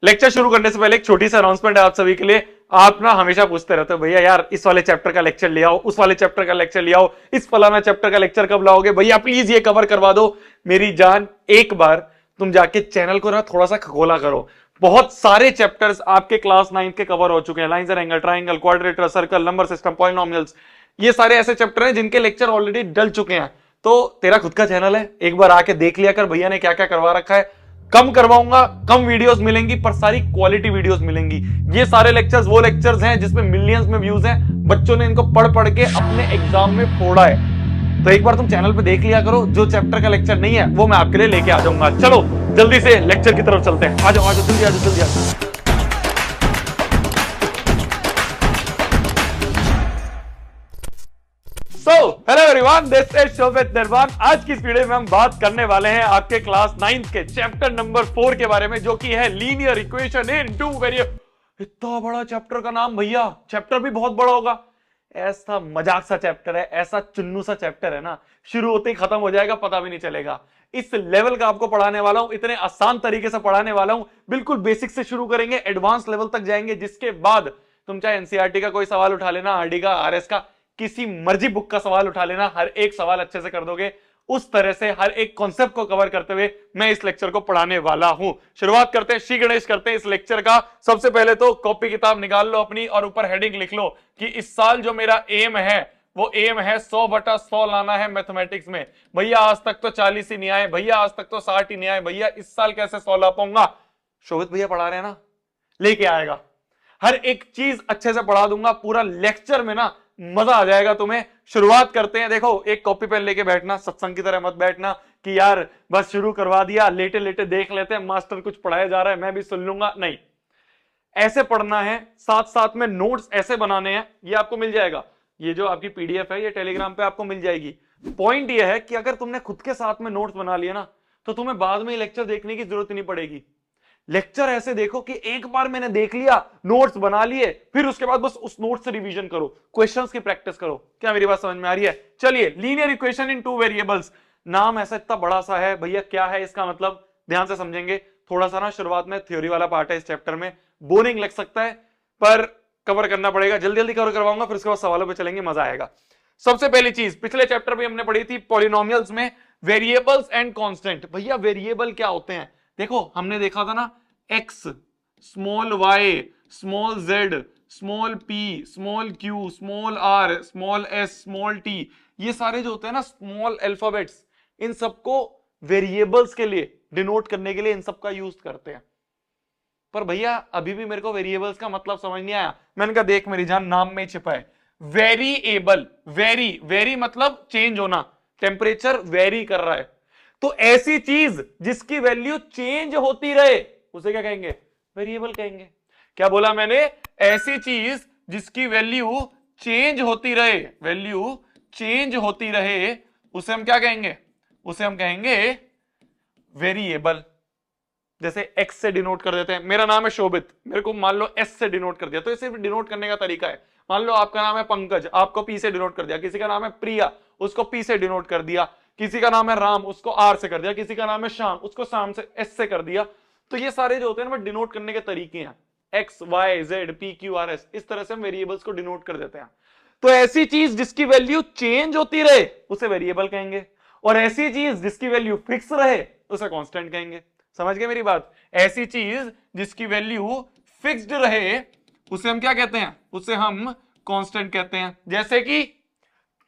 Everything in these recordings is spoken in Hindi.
लेक्चर शुरू करने से पहले एक छोटी सी अनाउंसमेंट है आप सभी के लिए। आप ना हमेशा पूछते रहते हो भैया यार इस वाले चैप्टर का लेक्चर ले आओ, उस वाले चैप्टर का लेक्चर ले आओ, इस फलाना चैप्टर का लेक्चर कब लाओगे भैया, प्लीज ये कवर करवा दो। मेरी जान, एक बार तुम जाके चैनल को ना थोड़ा सा खगोला करो। बहुत सारे चैप्टर्स आपके क्लास 9 के कवर हो चुके हैं। Lines and angle, triangle, quadrilateral, circle, number system, polynomials, ये सारे ऐसे चैप्टर हैं जिनके लेक्चर ऑलरेडी डल चुके हैं। तो तेरा खुद का चैनल है, एक बार आके देख लिया कर भैया ने क्या क्या करवा रखा है। कम करवाऊंगा, कम वीडियोस मिलेंगी, पर सारी क्वालिटी वीडियोस मिलेंगी। ये सारे लेक्चर्स वो लेक्चर्स हैं जिसमें मिलियंस में व्यूज हैं, बच्चों ने इनको पढ़ पढ़ के अपने एग्जाम में फोड़ा है। तो एक बार तुम चैनल पे देख लिया करो, जो चैप्टर का लेक्चर नहीं है वो मैं आपके लिए लेके आ जाऊंगा। चलो जल्दी से लेक्चर की तरफ चलते हैं। आ जाओ जल्दी आ जाओ जल्दी आ जाओ। हेलो एवरीवन, दिस इज शोभित निर्वाण। आज की इस वीडियो में हम बात करने वाले हैं आपके क्लास 9 के चैप्टर नंबर 4 के बारे में, जो कि है linear equation in two variable. इतना बड़ा चैप्टर का नाम भैया, चैप्टर भी बहुत बड़ा होगा। ऐसा मजाक सा चैप्टर है, ऐसा चुन्नू सा चैप्टर है ना, शुरू होते ही खत्म हो जाएगा, पता भी नहीं चलेगा। इस लेवल का आपको पढ़ाने वाला हूं, इतने आसान तरीके से पढ़ाने वाला हूं। बिल्कुल बेसिक से शुरू करेंगे, एडवांस लेवल तक जाएंगे, जिसके बाद तुम चाहे एनसीईआरटी का कोई सवाल उठा लेना, आरडी का, आरएस का, किसी मर्जी बुक का सवाल उठा लेना, हर एक सवाल अच्छे से कर दोगे। उस तरह से हर एक कॉन्सेप्ट को कवर करते हुए मैं इस लेक्चर को पढ़ाने वाला हूं। शुरुआत करते हैं, श्री गणेश करते हैं इस लेक्चर का। सबसे पहले तो कॉपी किताब निकाल लो अपनी और ऊपर हेडिंग लिख लो कि इस साल जो मेरा एम है वो एम है 100/100 लाना है मैथमेटिक्स में। भैया आज तक तो 40 ही नहीं आए, भैया आज तक तो 60 ही नहीं आए, भैया इस साल कैसे 100 ला पाऊंगा। शोभित भैया पढ़ा रहे हैं ना, लेके आएगा। हर एक चीज अच्छे से पढ़ा दूंगा, पूरा लेक्चर में ना मजा आ जाएगा तुम्हें। शुरुआत करते हैं। देखो, एक कॉपी पेन लेके बैठना, सत्संग की तरह मत बैठना कि यार बस शुरू करवा दिया, लेटे लेटे देख लेते हैं, मास्टर कुछ पढ़ाया जा रहा है मैं भी सुन लूंगा। नहीं, ऐसे पढ़ना है, साथ साथ में नोट्स ऐसे बनाने हैं। ये आपको मिल जाएगा, ये जो आपकी पीडीएफ है ये टेलीग्राम पे आपको मिल जाएगी। पॉइंट ये है कि अगर तुमने खुद के साथ में नोट्स बना लिए ना, तो तुम्हें बाद में लेक्चर देखने की जरूरत नहीं पड़ेगी। लेक्चर ऐसे देखो कि एक बार मैंने देख लिया, नोट्स बना लिए, फिर उसके बाद बस उस नोट से रिवीजन करो, क्वेश्चंस की प्रैक्टिस करो। क्या मेरी बात समझ में आ रही है? चलिए, linear equation in two variables, नाम ऐसा इतना बड़ा सा है भैया, क्या है इसका मतलब, ध्यान से समझेंगे। थोड़ा सा ना शुरुआत में थ्योरी वाला पार्ट है इस चैप्टर में, बोरिंग लग सकता है पर कवर करना पड़ेगा। जल्दी जल्दी कवर करवाऊंगा, फिर उसके बाद सवालों पे चलेंगे, मजा आएगा। सबसे पहली चीज पिछले चैप्टर में हमने पढ़ी थी पॉलिनोमियल्स में, वेरिएबल्स एंड कांस्टेंट। भैया वेरिएबल क्या होते हैं? देखो, हमने देखा था ना, x, small y, small z, small p, small q, small r, small s, small t, ये सारे जो होते हैं ना स्मॉल अल्फाबेट्स, इन सबको वेरिएबल्स के लिए डिनोट करने के लिए इन सबका यूज करते हैं। पर भैया अभी भी मेरे को वेरिएबल्स का मतलब समझ नहीं आया। मैंने कहा देख मेरी जान, नाम में छिपा है वेरिएबल। वेरी, वेरी मतलब चेंज होना, टेम्परेचर वेरी कर रहा है। तो ऐसी चीज जिसकी वैल्यू चेंज होती रहे उसे क्या कहेंगे? वेरिएबल कहेंगे। क्या बोला मैंने? ऐसी चीज जिसकी वैल्यू चेंज होती रहे, वैल्यू चेंज होती रहे, उसे हम क्या कहेंगे? उसे हम कहेंगे वेरिएबल। जैसे एक्स से डिनोट कर देते हैं, मेरा नाम है शोभित, मेरे को मान लो एस से डिनोट कर दिया, तो इसे डिनोट करने का तरीका है। मान लो आपका नाम है पंकज, आपको पी से डिनोट कर दिया, किसी का नाम है प्रिया, उसको पी से डिनोट कर दिया, किसी का नाम है राम, उसको आर से कर दिया, किसी का नाम है श्याम, उसको शाम से एस से कर दिया। तो ये सारे जो होते हैं ना, डिनोट करने के तरीके हैं, x y z p q r s, इस तरह से हम वेरिएबल्स को डिनोट कर देते हैं। तो ऐसी चीज जिसकी वैल्यू चेंज होती रहे उसे वेरिएबल कहेंगे, और ऐसी चीज जिसकी वैल्यू फिक्स रहे उसे कांस्टेंट कहेंगे। समझ गए मेरी बात? ऐसी चीज जिसकी वैल्यू फिक्स्ड रहे उसे हम क्या कहते हैं? उसे हम कांस्टेंट कहते हैं। जैसे कि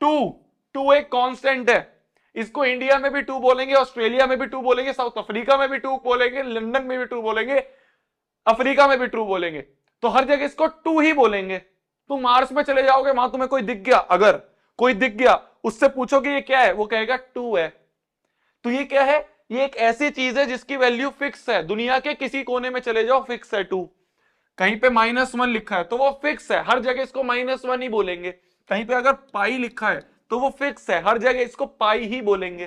टू एक कांस्टेंट है, इसको इंडिया में भी 2 बोलेंगे, ऑस्ट्रेलिया में भी 2 बोलेंगे, साउथ अफ्रीका में भी 2 बोलेंगे, लंदन में भी 2 बोलेंगे, अफ्रीका में भी 2 बोलेंगे, तो हर जगह इसको 2 ही बोलेंगे। तुम मार्स में चले जाओगे, वहां तुम्हें कोई दिख गया, अगर कोई दिख गया, उससे पूछोगे ये क्या है, वो कहेगा 2 है। तो ये क्या है? ये एक ऐसी चीज है जिसकी वैल्यू फिक्स है। दुनिया के किसी कोने में चले जाओ, फिक्स है 2। कहीं पे -1 लिखा है तो वो फिक्स है, हर जगह इसको -1 ही बोलेंगे। कहीं पे अगर पाई लिखा है तो वो फिक्स है, हर जगह इसको पाई ही बोलेंगे।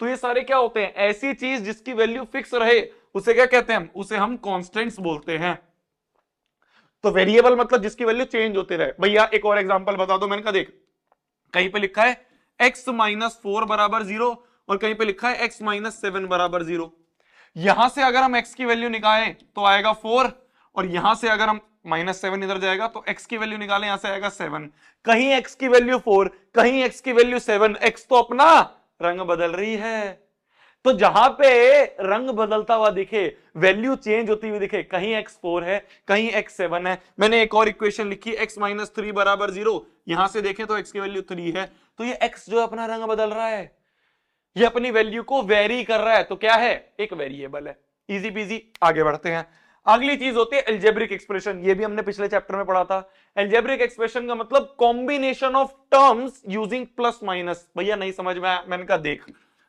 तो ये सारे क्या होते हैं? ऐसी चीज जिसकी वैल्यू फिक्स रहे उसे क्या कहते हैं? उसे हम कांस्टेंट्स बोलते हैं। तो वेरिएबल मतलब जिसकी वैल्यू चेंज होती रहे। भैया एक और एग्जांपल बता दो। मैंने कहा देख, कहीं पे लिखा है x - 4 = 0 और कहीं पे लिखा है x - 7 = 0। यहां से अगर हम x की वैल्यू निकालें तो आएगा 4, और यहां से अगर हम -7 इधर जाएगा तो x की वैल्यू निकालें, यहां से आएगा 7। कहीं x की वैल्यू 4, कहीं x की वैल्यू 7, x तो अपना रंग बदल रही है। तो जहां पे रंग बदलता हुआ दिखे, वैल्यू चेंज होती हुई दिखे, कहीं x4 है, कहीं x7 है। मैंने एक और इक्वेशन लिखी, x - 3 बराबर 0। यहां से देखें तो x की वैल्यू 3 है, तो ये x जो अपना रंग बदल रहा है, ये अपनी वैल्यू को वेरी कर रहा है, तो क्या है, एक वेरिएबल है। इजी पीजी, आगे बढ़ते हैं। अगली चीज होती है एल्जेब्रिक एक्सप्रेशन, ये भी हमने पिछले चैप्टर में पढ़ा था। एल्जेब्रिक एक्सप्रेशन का मतलब combination of terms using plus minus. भैया नहीं समझ में आया, मैंने कहा देख,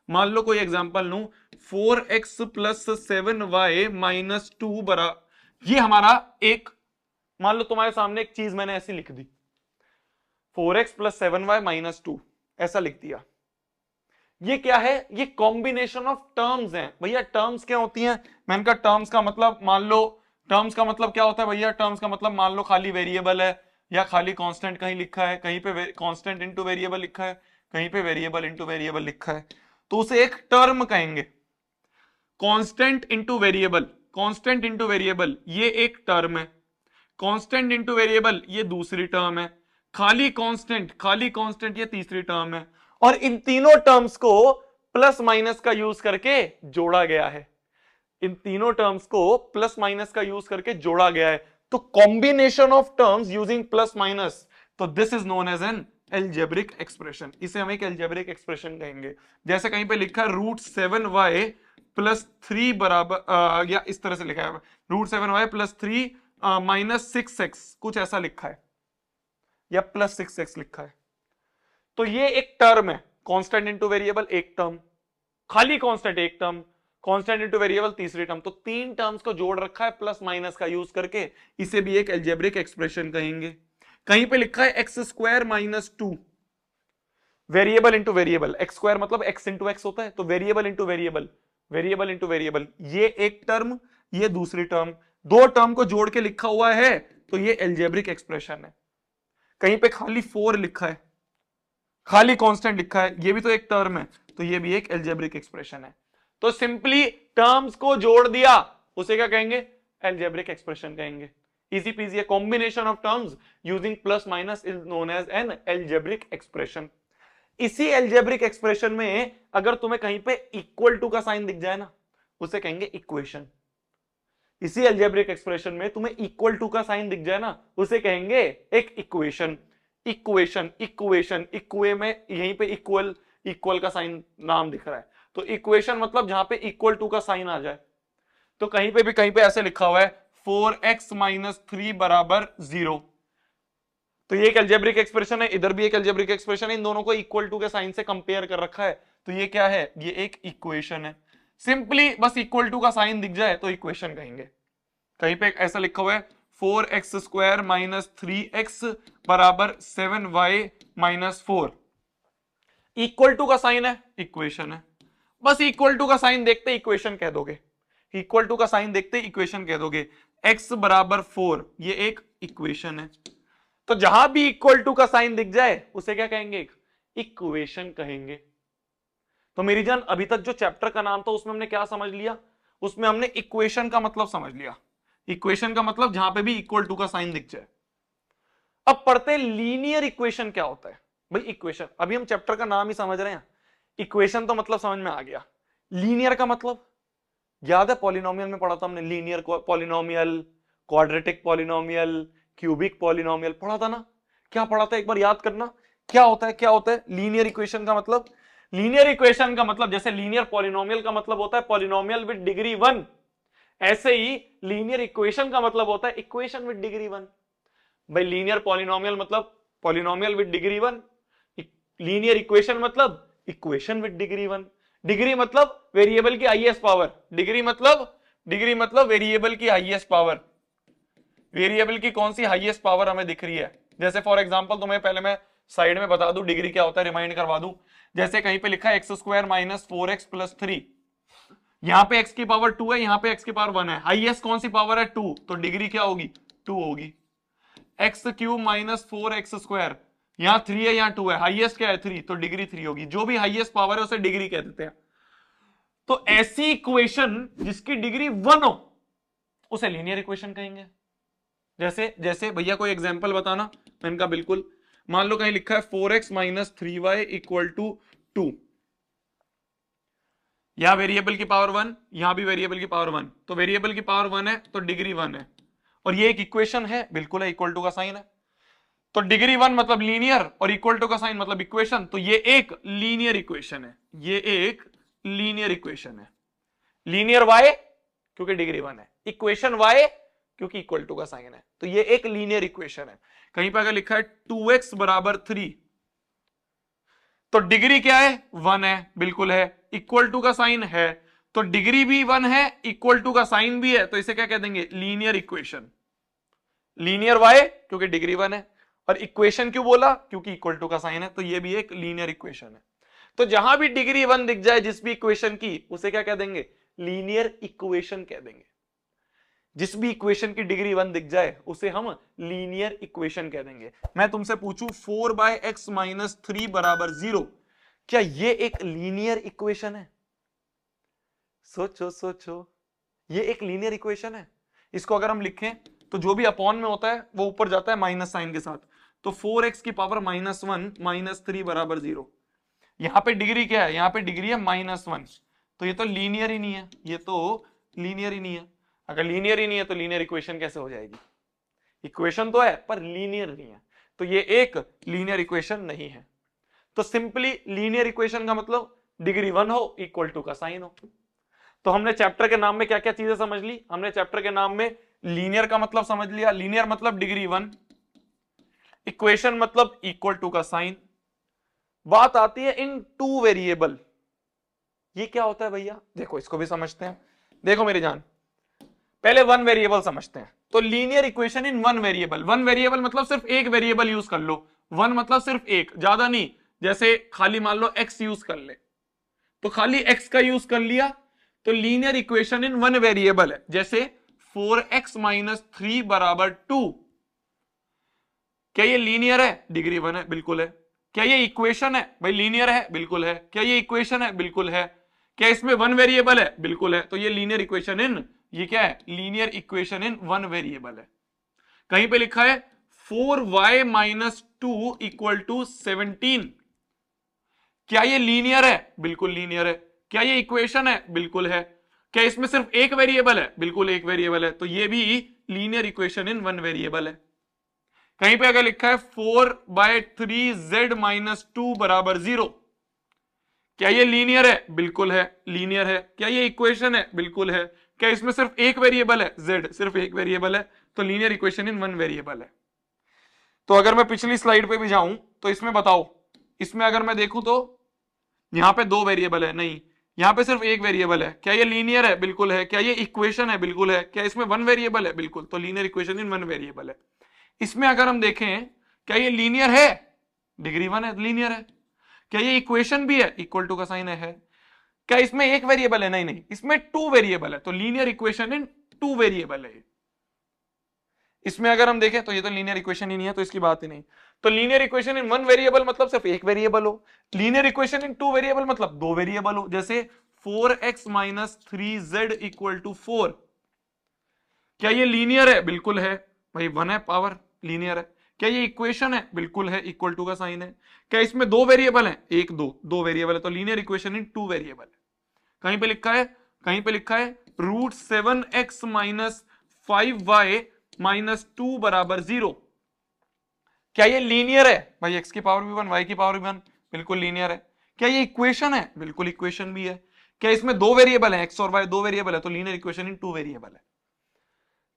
मान लो कोई एग्जांपल लूं, 4x + 7y - 2 बराबर, ये हमारा एक, मान लो तुम्हारे सामने एक चीज मैंने ऐसी लिख दी, 4x + 7y - 2, ऐसा लिख दिया। ये क्या है, ये कॉम्बिनेशन ऑफ टर्म्स हैं। भैया टर्म्स क्या होती हैं, मैंने कहा टर्म्स का मतलब, मान लो टर्म्स का मतलब क्या होता है भैया, टर्म्स का मतलब मान लो खाली वेरिएबल है, या खाली कांस्टेंट कहीं लिखा है, कहीं पे कांस्टेंट इनटू वेरिएबल लिखा है, कहीं पे वेरिएबल इनटू वेरिएबल लिखा है, तो उसे एक टर्म कहेंगे। Constant into variable, constant into variable ये एक टर्म है, कांस्टेंट इनटू वेरिएबल ये दूसरी टर्म है, खाली कांस्टेंट ये तीसरी टर्म है। और इन तीनों टर्म्स को प्लस माइनस का यूज करके जोड़ा गया है, इन तीनों टर्म्स को प्लस माइनस का यूज करके जोड़ा गया है। तो combination of terms using plus minus, तो this is known as an algebraic expression. इसे हम एक एल्जेब्रिक एक्सप्रेशन कहेंगे। जैसे कहीं पे लिखा है √7y + 3 बराबर, या इस तरह से लिखा है √7y + 3 - 6x, कुछ ऐसा लिखा है, या +6x लिखा है। तो ये एक टर्म है, कांस्टेंट इनटू वेरिएबल एक टर्म, खाली कांस्टेंट एक टर्म, कांस्टेंट इनटू वेरिएबल तीसरी टर्म। तो तीन टर्म्स को जोड़ रखा है प्लस माइनस का यूज करके, इसे भी एक एल्जेब्रिक एक्सप्रेशन कहेंगे। कहीं पे लिखा है x² - 2, variable into variable, x² मतलब x इंटू एक्स होता है, तो variable into variable, variable into variable, ये एक टर्म, ये दूसरी टर्म, दो टर्म को जोड़ के लिखा हुआ है, तो ये एल्जेब्रिक एक्सप्रेशन है। कहीं पे खाली 4 लिखा है, खाली कांस्टेंट लिखा है, ये भी तो एक टर्म है, तो ये भी एक एल्जेब्रिक एक्सप्रेशन है। तो सिंपली टर्म्स को जोड़ दिया, उसे क्या कहेंगे, एल्जेब्रिक एक्सप्रेशन कहेंगे। Easy peasy, combination of terms using plus minus is known as an algebraic expression. इसी एल्जेब्रिक एक्सप्रेशन में अगर तुम्हें कहीं पे इक्वल टू का साइन दिख जाए ना, उसे कहेंगे इक्वेशन। इसी एल्जेब्रिक एक्सप्रेशन में तुम्हें इक्वल टू का साइन दिख जाए ना, उसे कहेंगे एक इक्वेशन। इक्वेशन, इक्वेशन, इक्वे में यहीं पे इक्वल, इक्वल का साइन नाम दिख रहा है, तो इक्वेशन मतलब जहां पे इक्वल टू का साइन आ जाए। तो कहीं पे भी, कहीं पे ऐसे लिखा हुआ है 4x - 3 बराबर 0, तो ये एक एल्जेब्रिक एक्सप्रेशन है, इधर भी एक एल्जेब्रिक एक्सप्रेशन है, इन दोनों को इक्वल टू के साइन से कंपेयर कर रखा है, तो ये क्या है, ये एक इक्वेशन है। सिंपली बस इक्वल टू का साइन दिख जाए तो इक्वेशन कहेंगे। कहीं पे ऐसा लिखा हुआ है 4x² - 3x बराबर 7y - 4, इक्वल टू का साइन है, इक्वेशन है। बस इक्वल टू का साइन देखते इक्वेशन कह दोगे, इक्वल टू का साइन देखते इक्वेशन कह दोगे। x बराबर 4, ये एक इक्वेशन है। तो जहां भी इक्वल टू का साइन दिख जाए उसे क्या कहेंगे, इक्वेशन कहेंगे। तो मेरी जान, अभी तक जो चैप्टर का नाम था उसमें हमने क्या समझ लिया, उसमें हमने इक्वेशन का मतलब समझ लिया। इक्वेशन का मतलब जहां पे भी इक्वल टू का साइन दिख जाए। अब पढ़ते हैं लीनियर इक्वेशन क्या होता है। भाई इक्वेशन, अभी हम चैप्टर का नाम ही समझ रहे हैं, इक्वेशन तो मतलब समझ में आ गया, लीनियर का मतलब याद है, पॉलिनोमियल में पढ़ा था हमने, linear polynomial, quadratic polynomial, cubic polynomial पढ़ा था ना। क्या पढ़ा था, एक बार याद करना, क्या होता है, क्या होता है लीनियर इक्वेशन का मतलब। लीनियर इक्वेशन का मतलब, जैसे लीनियर पॉलिनोमियल का मतलब होता है पॉलिनोमियल विद डिग्री 1, ऐसे ही लीनियर इक्वेशन का मतलब होता है इक्वेशन विद डिग्री 1। भाई लीनियर पॉलिनोमियल मतलब polynomial with degree 1, linear equation मतलब इक्वेशन विद डिग्री 1। डिग्री मतलब वेरिएबल की हाईएस्ट पावर, डिग्री मतलब वेरिएबल की हाईएस्ट पावर। वेरिएबल की कौन सी हाईएस्ट पावर हमें दिख रही है। जैसे फॉर एग्जांपल तुम्हें पहले मैं साइड में बता दूं डिग्री क्या होता है, रिमाइंड करवा दूं। जैसे कहीं पे लिखा है x² - 4x + 3, यहां पे x की पावर 2 है, यहां पे x की पावर 1 है, हाईएस्ट कौन सी पावर है 2, तो डिग्री क्या होगी 2 होगी। x³ - 4x², यहां 3 है, यहां 2 है, हाईएस्ट क्या है 3, तो डिग्री 3 होगी। जो भी हाईएस्ट पावर है उसे डिग्री कह देते हैं। तो ऐसी इक्वेशन जिसकी डिग्री 1 हो उसे लीनियर इक्वेशन कहेंगे। जैसे जैसे भैया कोई एग्जांपल बताना। मैंने कहा बिल्कुल। मान लो कहीं लिखा है 4x minus 3y equal to 2। यहां वेरिएबल की पावर 1, यहां भी वेरिएबल की पावर 1, तो वेरिएबल की पावर 1 है तो डिग्री 1 है, और ये एक इक्वेशन है, बिल्कुल है, इक्वल टू का साइन है। तो डिग्री 1 मतलब लीनियर और इक्वल टू का साइन मतलब इक्वेशन, तो ये एक लीनियर इक्वेशन है। ये एक लीनियर इक्वेशन है। लीनियर y क्योंकि डिग्री 1 है, इक्वेशन y क्योंकि इक्वल टू का साइन है, तो ये एक लीनियर इक्वेशन है। कहीं पर अगर लिखा है 2x बराबर 3, तो डिग्री क्या है? 1 है, बिल्कुल है, इक्वल टू का साइन है, तो डिग्री भी 1 है, इक्वल टू का साइन भी है, तो इसे क्या कह देंगे? Linear equation. लीनियर y क्योंकि डिग्री 1 है, और इक्वेशन क्यों बोला? क्योंकि इक्वल टू का साइन है, तो ये भी एक लीनियर इक्वेशन है। तो जहां भी डिग्री 1 दिख जाए जिस भी इक्वेशन की, उसे क्या कह देंगे? लीनियर इक्वेशन कह देंगे। जिस भी इक्वेशन की डिग्री 1 दिख जाए उसे हम लीनियर इक्वेशन कह देंगे। मैं तुमसे पूछूं 4/x माइनस 3 बराबर 0, क्या ये एक लीनियर इक्वेशन है? सोचो सोचो, ये एक लीनियर इक्वेशन है। इसको अगर हम लिखें तो जो भी अपॉन में होता है वो ऊपर जाता है माइनस साइन के साथ, तो 4x की पावर -1 माइनस 3 बराबर 0। यहां पे डिग्री क्या है? यहां पे डिग्री है -1, तो ये तो लीनियर ही नहीं है, ये तो लीनियर ही नहीं है। अगर लीनियर ही नहीं है तो लीनियर इक्वेशन कैसे हो जाएगी? इक्वेशन तो है पर लीनियर नहीं है, तो ये एक लीनियर इक्वेशन नहीं है। तो सिंपली लीनियर इक्वेशन का मतलब डिग्री 1 हो, इक्वल टू का साइन हो। तो हमने चैप्टर के नाम में क्या क्या चीजें समझ ली? हमने चैप्टर के नाम में लीनियर का मतलब समझ लिया, लीनियर मतलब डिग्री 1, इक्वेशन मतलब इक्वल टू का साइन। बात आती है इन टू वेरिएबल, ये क्या होता है भैया? देखो इसको भी समझते हैं। देखो मेरी जान, पहले वन वेरिएबल समझते हैं। तो linear equation in one variable, one variable मतलब सिर्फ एक वेरिएबल यूज कर लो, वन मतलब सिर्फ एक, ज्यादा नहीं। जैसे खाली मान लो x यूज कर ले, तो खाली x का यूज कर लिया, तो linear equation in one variable है। जैसे 4x माइनस 3 बराबर 2, क्या ये लीनियर है? डिग्री 1 है, बिल्कुल है। क्या ये इक्वेशन है? भाई लीनियर है, बिल्कुल है। क्या ये इक्वेशन है? बिल्कुल है। क्या इसमें वन वेरिएबल है? बिल्कुल है। तो ये लीनियर इक्वेशन इन, ये क्या है? Linear equation in one variable है। कहीं पे लिखा है 4y माइनस 2 इक्वल टू 17, क्या ये लीनियर है? बिल्कुल लीनियर है। क्या ये इक्वेशन है? बिल्कुल है। क्या इसमें सिर्फ एक वेरिएबल है? बिल्कुल एक वेरिएबल है, तो ये भी linear equation in one variable है। कहीं पे अगर लिखा है 4/3z माइनस 2 बराबर 0, क्या ये लीनियर है? बिल्कुल है, लीनियर है। क्या ये इक्वेशन है? बिल्कुल है। क्या इसमें सिर्फ एक वेरिएबल है? z, सिर्फ एक वेरिएबल है, तो linear equation in one variable है। तो अगर मैं पिछली स्लाइड पे भी जाऊं तो इसमें बताओ, इसमें अगर मैं देखूं तो यहां पे दो वेरिएबल है, नहीं, यहां पे सिर्फ एक वेरिएबल है। क्या ये लीनियर है? बिल्कुल है। क्या ये इक्वेशन है? बिल्कुल है। क्या इसमें वन वेरिएबल है? बिल्कुल, तो linear equation in one variable है। इसमें अगर हम देखें, क्या ये लीनियर है? डिग्री 1 है, लीनियर है। क्या ये इक्वेशन भी है? इक्वल टू का साइन है। क्या इसमें एक वेरिएबल है? नहीं नहीं, इसमें टू वेरिएबल है, तो linear equation in two variable है। इसमें अगर हम देखें तो ये तो लीनियर इक्वेशन ही नहीं है, तो इसकी बात ही नहीं। तो linear equation in one variable मतलब सिर्फ एक वेरिएबल हो, linear equation in two variable मतलब दो वेरिएबल हो। जैसे 4x minus 3z equal to 4, क्या ये लीनियर है? बिल्कुल है, भाई 1 है पावर, लीनियर है। क्या ये इक्वेशन है? बिल्कुल है, इक्वल टू का साइन है। क्या इसमें दो वेरिएबल है? एक दो, दो वेरिएबल है, तो linear equation in two variable है। कहीं पे लिखा है, कहीं पे लिखा है √7x माइनस 5y माइनस 2 बराबर 0, क्या ये लीनियर है? भाई x की पावर भी 1, y की पावर भी 1, बिल्कुल लीनियर है। क्या ये इक्वेशन है? बिल्कुल इक्वेशन भी है। क्या इसमें दो वेरिएबल है? x और y दो वेरिएबल है, तो linear equation in two variable है।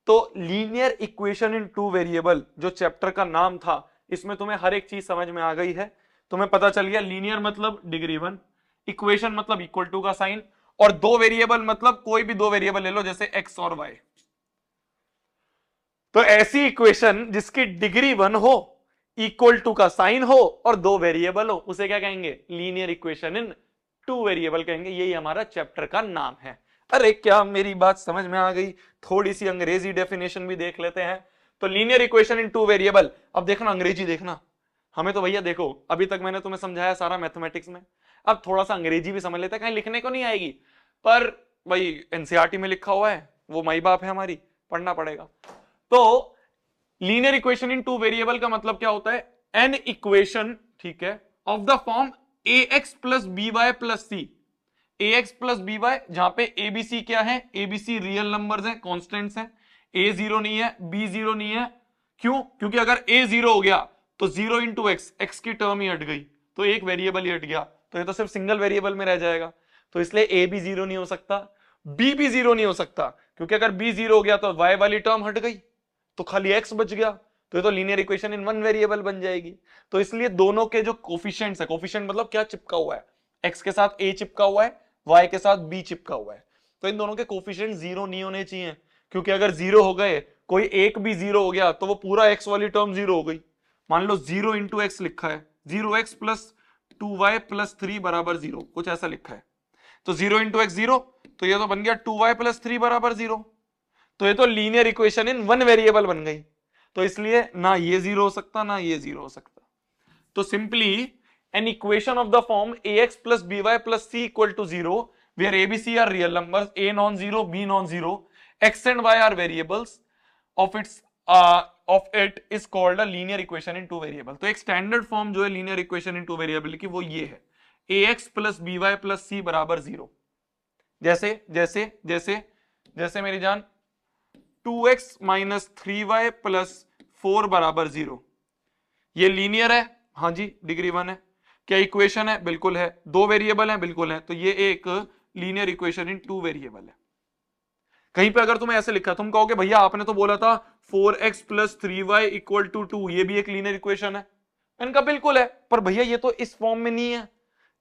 तो linear equation in two variable जो चैप्टर का नाम था, इसमें तुम्हें हर एक चीज समझ में आ गई है। तुम्हें पता चल गया लीनियर मतलब डिग्री 1, इक्वेशन मतलब इक्वल टू का साइन, और दो वेरिएबल मतलब कोई भी दो वेरिएबल ले लो, जैसे x और y। तो ऐसी इक्वेशन जिसकी डिग्री 1 हो, इक्वल टू का साइन हो और दो वेरिएबल हो, उसे क्या कहेंगे? Linear equation in two variable कहेंगे। यही हमारा चैप्टर का नाम है। अरे क्या मेरी बात समझ में आ गई? थोड़ी सी अंग्रेजी डेफिनेशन भी देख लेते हैं। तो linear equation in two variable, अब देखना अंग्रेजी देखना। हमें तो भैया देखो, अभी तक मैंने तुम्हें समझाया सारा मैथमेटिक्स में, अब थोड़ा सा अंग्रेजी भी समझ लेते हैं, कहीं लिखने को नहीं आएगी। पर भाई एनसीईआरटी में लिखा हुआ है, वो माई बाप है हमारी, पढ़ना पड़ेगा। तो linear equation in two variable का मतलब क्या होता है, एन इक्वेशन, ठीक है, of the form a x plus b y plus c, a x plus b y, जहां पे ए बी सी क्या है, a b c real numbers हैं, कॉन्स्टेंट्स हैं, ए जीरो नहीं है, बी जीरो नहीं है, क्यों, क्योंकि अगर ए जीरो हो गया तो जीरो इंटू एक्स, एक्स की टर्म ही हट गई, तो एक वेरिएबल ही हट गया, तो ये तो सिर्फ सिंगल वेरिएबल में रह जाएगा, तो इसलिए ए भी जीरो नहीं हो सकता, बी भी जीरो नहीं हो सकता, क्योंकि अगर बी जीरो हो गया तो वाई वाली टर्म हट गई, तो खाली एक्स बच गया, तो ये तो linear equation in one variable बन जाएगी। तो इसलिए दोनों के जो कोफिशिएंट्स है, कोफिशिएंट मतलब क्या चिपका हुआ है, एक्स के साथ ए चिपका हुआ है, वाई के साथ बी चिपका हुआ है, तो इन दोनों के कोफिशिएंट जीरो नहीं होने चाहिए, क्योंकि अगर जीरो हो गए, कोई एक भी जीरो हो गया तो वो पूरा एक्स वाली टर्म जीरो हो गई। मान लो जीरो इंटू एक्स लिखा है, zero x plus 2y plus 3 बराबर जीरो, कुछ ऐसा लिखा है, तो जीरो इंटू एक्स जीरो, तो ये तो बन गया 2y प्लस 3 बराबर जीरो, तो ये तो linear equation in one variable बन गई, तो इसलिए ना ये जीरो हो सकता ना ये जीरो हो सकता। तो simply an equation of the form ax plus by plus c equal to zero, where a b c are real numbers, a non zero, b non zero, x and y are variables of it is called a linear equation in two variable. तो एक स्टैंडर्ड फॉर्म जो है linear equation in two variable की, वो ये है, ax plus by plus c बराबर जीरो। जैसे जैसे जैसे जैसे मेरी जान 2x माइनस 3y प्लस 4 बराबर जीरो, ये लीनियर है, हाँ जी डिग्री 1 है। क्या इक्वेशन है, बिल्कुल है। दो वेरिएबल है, बिल्कुल है। तो ये एक linear equation in two variable है। कहीं पे अगर तुम्हें ऐसे लिखा, तुम कहोगे भैया आपने तो बोला था 4x plus 3y equal to 2, ये भी एक लीनियर इक्वेशन है। मैंने कहा बिल्कुल है, पर भैया ये तो इस फॉर्म में नहीं है,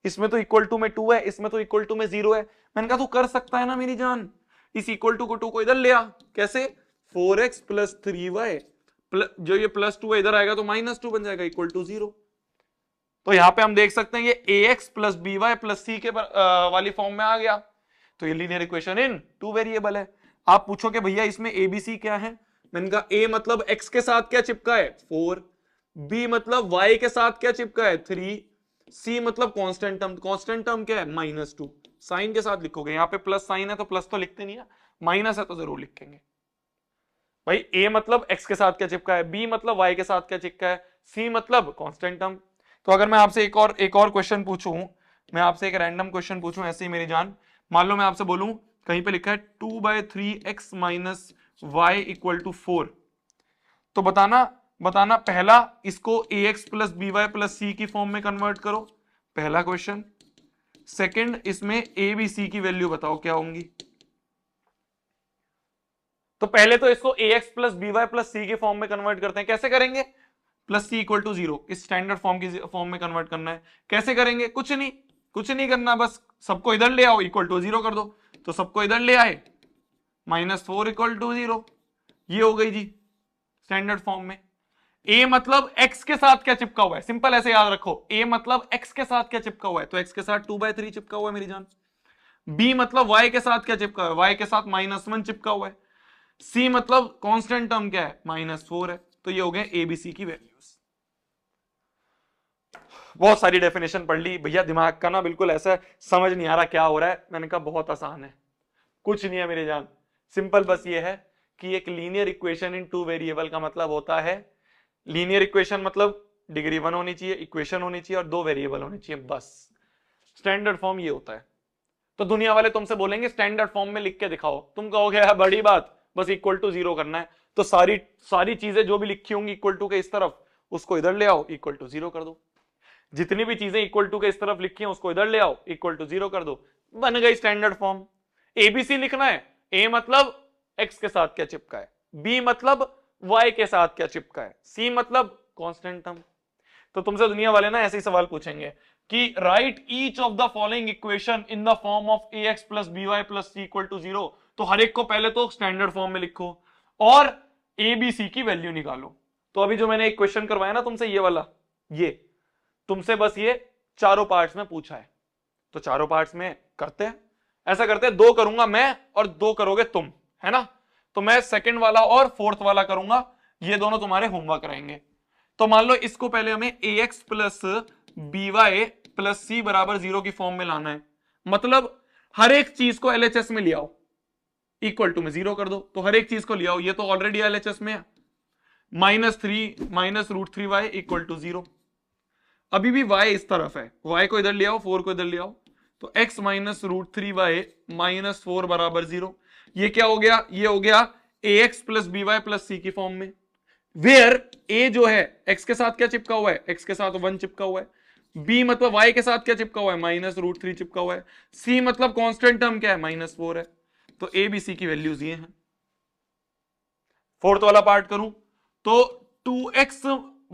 इसमें तो इक्वल टू में 2 है, इसमें तो इक्वल टू में 0 है। मैंने कहा तू कर सकता है ना मेरी जान, इस इक्वल टू को 2 को इधर ले आ। कैसे, 4x प्लस 3y, जो ये प्लस 2 है इधर आएगा तो माइनस 2 बन जाएगा, इक्वल टू 0। तो यहां पे हम देख सकते हैं ये ax plus by plus c के वाली फॉर्म में आ गया, तो ये linear equation in two variable है। आप पूछोगे भैया इसमें abc क्या है, मैंने कहा a मतलब x के साथ क्या चिपका है 4, b मतलब y के साथ क्या चिपका है 3, c मतलब कांस्टेंट टर्म क्या है -2। साइन के साथ लिखोगे, यहाँ पे प्लस साइन है तो प्लस तो लिखते नहीं है, माइनस है तो जरूर लिखेंगे। भाई a मतलब x के साथ क्या चिपका है, b मतलब y के साथ क्या चिपका है, c मतलब कांस्टेंट टर्म। तो अगर मैं आपसे एक और क्वेश्चन पूछूं, मैं आपसे एक रैंडम क्वेश्चन पूछूं ऐसे ही मेरी जान, मान लो मैं आपसे बोलूं कहीं पे लिखा है 2/3x minus Y equal to 4, तो बताना पहला इसको ax plus by plus c की फॉर्म में कन्वर्ट करो, पहला क्वेश्चन। सेकंड, इसमें a b c की वैल्यू बताओ क्या होंगी। तो पहले तो इसको ax plus by plus c के फॉर्म में कन्वर्ट करते हैं, कैसे करेंगे, प्लस सी इक्वल टू 0, इस स्टैंडर्ड फॉर्म में कन्वर्ट करना है। कैसे करेंगे, कुछ नहीं करना, बस सबको इधर ले आओ, इक्वल टू 0 कर दो। तो सबको इधर ले आए, -4 इक्वल टू 0, ये हो गई जी स्टैंडर्ड फॉर्म में। a मतलब x के साथ क्या चिपका हुआ है, सिंपल ऐसे याद रखो, a मतलब x के साथ क्या चिपका हुआ है, तो x के साथ 2/3 चिपका हुआ है मेरी जान। b मतलब y के साथ क्या चिपका हुआ है, y के साथ -1 चिपका हुआ है। c मतलब कांस्टेंट टर्म क्या है -4 है। तो ये हो गए एबीसी की वैल्यूज। बहुत सारी डेफिनेशन पढ़ ली भैया, दिमाग का ना बिल्कुल ऐसा समझ नहीं आ रहा क्या हो रहा है। मैंने कहा बहुत आसान है, कुछ नहीं है मेरी जान, सिंपल बस ये है कि एक linear equation in two variable का मतलब होता है, लीनियर इक्वेशन मतलब डिग्री 1 होनी चाहिए, इक्वेशन होनी चाहिए और 2 वेरिएबल होनी चाहिए, बस स्टैंडर्ड फॉर्म ये होता है। तो दुनिया वाले तुमसे बोलेंगे स्टैंडर्ड फॉर्म में लिख के दिखाओ, तुम कहोगे यार बड़ी बात, बस इक्वल टू 0 करना है। तो सारी चीजें जो भी लिखी होंगी इक्वल टू के इस तरफ, उसको इधर ले आओ, इक्वल टू 0 कर दो। जितनी भी चीजें इक्वल टू के इस तरफ लिखी हैं उसको इधर ले आओ, इक्वल टू 0 कर दो, बन गई स्टैंडर्ड फॉर्म। एबीसी लिखना है, ए मतलब एक्स के साथ क्या चिपका है, बी मतलब वाई के साथ क्या चिपका है, सी मतलब कांस्टेंट टर्म। तो तुमसे दुनिया वाले ना ऐसे ही सवाल पूछेंगे कि write each of the following equation in the form of ax plus by plus c equal to 0। तो हर एक को पहले तो स्टैंडर्ड फॉर्म में लिखो और abc की वैल्यू निकालो। तो अभी जो मैंने एक क्वेश्चन करवाया ना तुमसे, ये वाला, ये तुमसे बस ये चारों पार्ट्स में पूछा है, तो चारों पार्ट्स में करते हैं। ऐसा करते हैं, 2 करूंगा मैं और 2 करोगे तुम, है ना। तो मैं सेकंड वाला और फोर्थ वाला करूंगा, ये दोनों तुम्हारे होमवर्क रहेंगे। तो मान लो इसको पहले हमें ax plus by plus c बराबर 0 की फॉर्म में लाना है। मतलब हर एक चीज को एलएचएस में ले आओ, इक्वल टू में 0 कर दो, तो हर एक चीज को ले आओ, ये तो ऑलरेडी एलएचएस में है। -3 माइनस √3y इक्वल टू 0। अभी भी y इस तरफ है, y को इधर ले आओ, 4 को इधर ले आओ, तो x माइनस √3y माइनस 4 बराबर 0। ये क्या हो गया, ये हो गया ax plus by plus c की फॉर्म में, वेयर a जो है x के साथ क्या चिपका हुआ है, x के साथ 1 चिपका हुआ है, b मतलब y के साथ क्या चिपका हुआ है, -√3 चिपका हुआ है, c मतलब कांस्टेंट टर्म क्या है, -4 है। तो a b c की वैल्यूज ये हैं। फोर्थ वाला पार्ट करूं तो 2x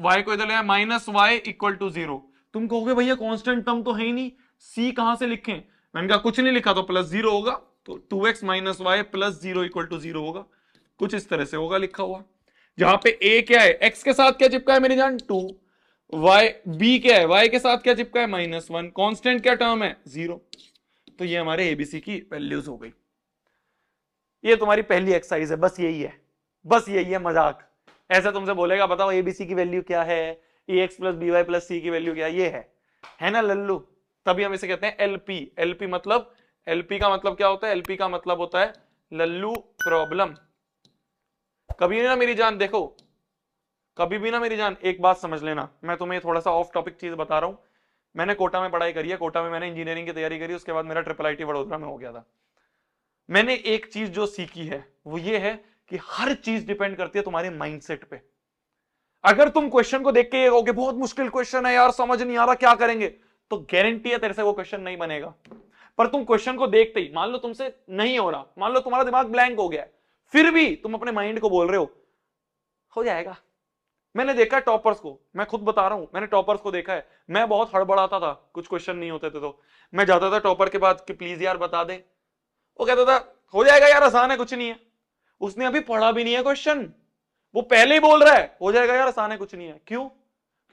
y को इधर ले -y इक्वल टू 0। तुम कहोगे भैया कांस्टेंट टर्म तो है ही नहीं, c कहां से लिखें, मैंने कहा कुछ नहीं लिखा तो +0 होगा, तो 2x minus y plus 0 equal to 0 होगा, कुछ इस तरह से होगा लिखा हुआ। जहां पे a क्या है, x के साथ क्या चिपका है मेरी जान 2, y b क्या है, y के साथ क्या चिपका है -1, कांस्टेंट क्या टर्म है 0। तो ये हमारे एबीसी की वैल्यूज हो गई। ये तुम्हारी पहली एक्सरसाइज है, बस यही है, बस यही है मजाक। ऐसा तुमसे बोलेगा बताओ एबीसी की वैल्यू क्या है, ax plus by plus c की वैल्यू क्या ये है ना लल्लू, तभी हम इसे कहते हैं एलपी। एलपी मतलब, एलपी का मतलब क्या होता है, एलपी का मतलब होता है लल्लू प्रॉब्लम। कभी ना मेरी जान देखो, कभी भी ना मेरी जान एक बात समझ लेना, मैं तुम्हें थोड़ा सा ऑफ टॉपिक चीज बता रहा हूं। मैंने कोटा में पढ़ाई करी है, कोटा में मैंने इंजीनियरिंग की तैयारी करी, उसके बाद मेरा IIIT वडोदरा में हो गया था। मैंने एक चीज जो सीखी है वो ये है कि हर चीज डिपेंड करती है तुम्हारे माइंडसेट पे। अगर तुम क्वेश्चन को देख के कहोगे बहुत मुश्किल क्वेश्चन है यार, समझ नहीं आ रहा क्या करेंगे, तो गारंटी है तेरे से वो क्वेश्चन नहीं बनेगा। पर तुम क्वेश्चन को देखते ही, मान लो तुमसे नहीं हो रहा, मान लो तुम्हारा दिमाग ब्लैंक हो गया है, फिर भी तुम अपने माइंड को बोल रहे हो जाएगा। मैंने देखा है टॉपर्स को, मैं खुद बता रहा हूं, मैंने टॉपर्स को देखा है। मैं बहुत हड़बड़ाता था, कुछ क्वेश्चन नहीं होते थे तो मैं जाता था टॉपर के पास कि प्लीज यार बता दे, वो कहता था हो जाएगा यार, आसान है, कुछ नहीं है। उसने अभी पढ़ा भी नहीं है क्वेश्चन, वो पहले ही बोल रहा है हो जाएगा यार, आसान है, कुछ नहीं है। क्यों?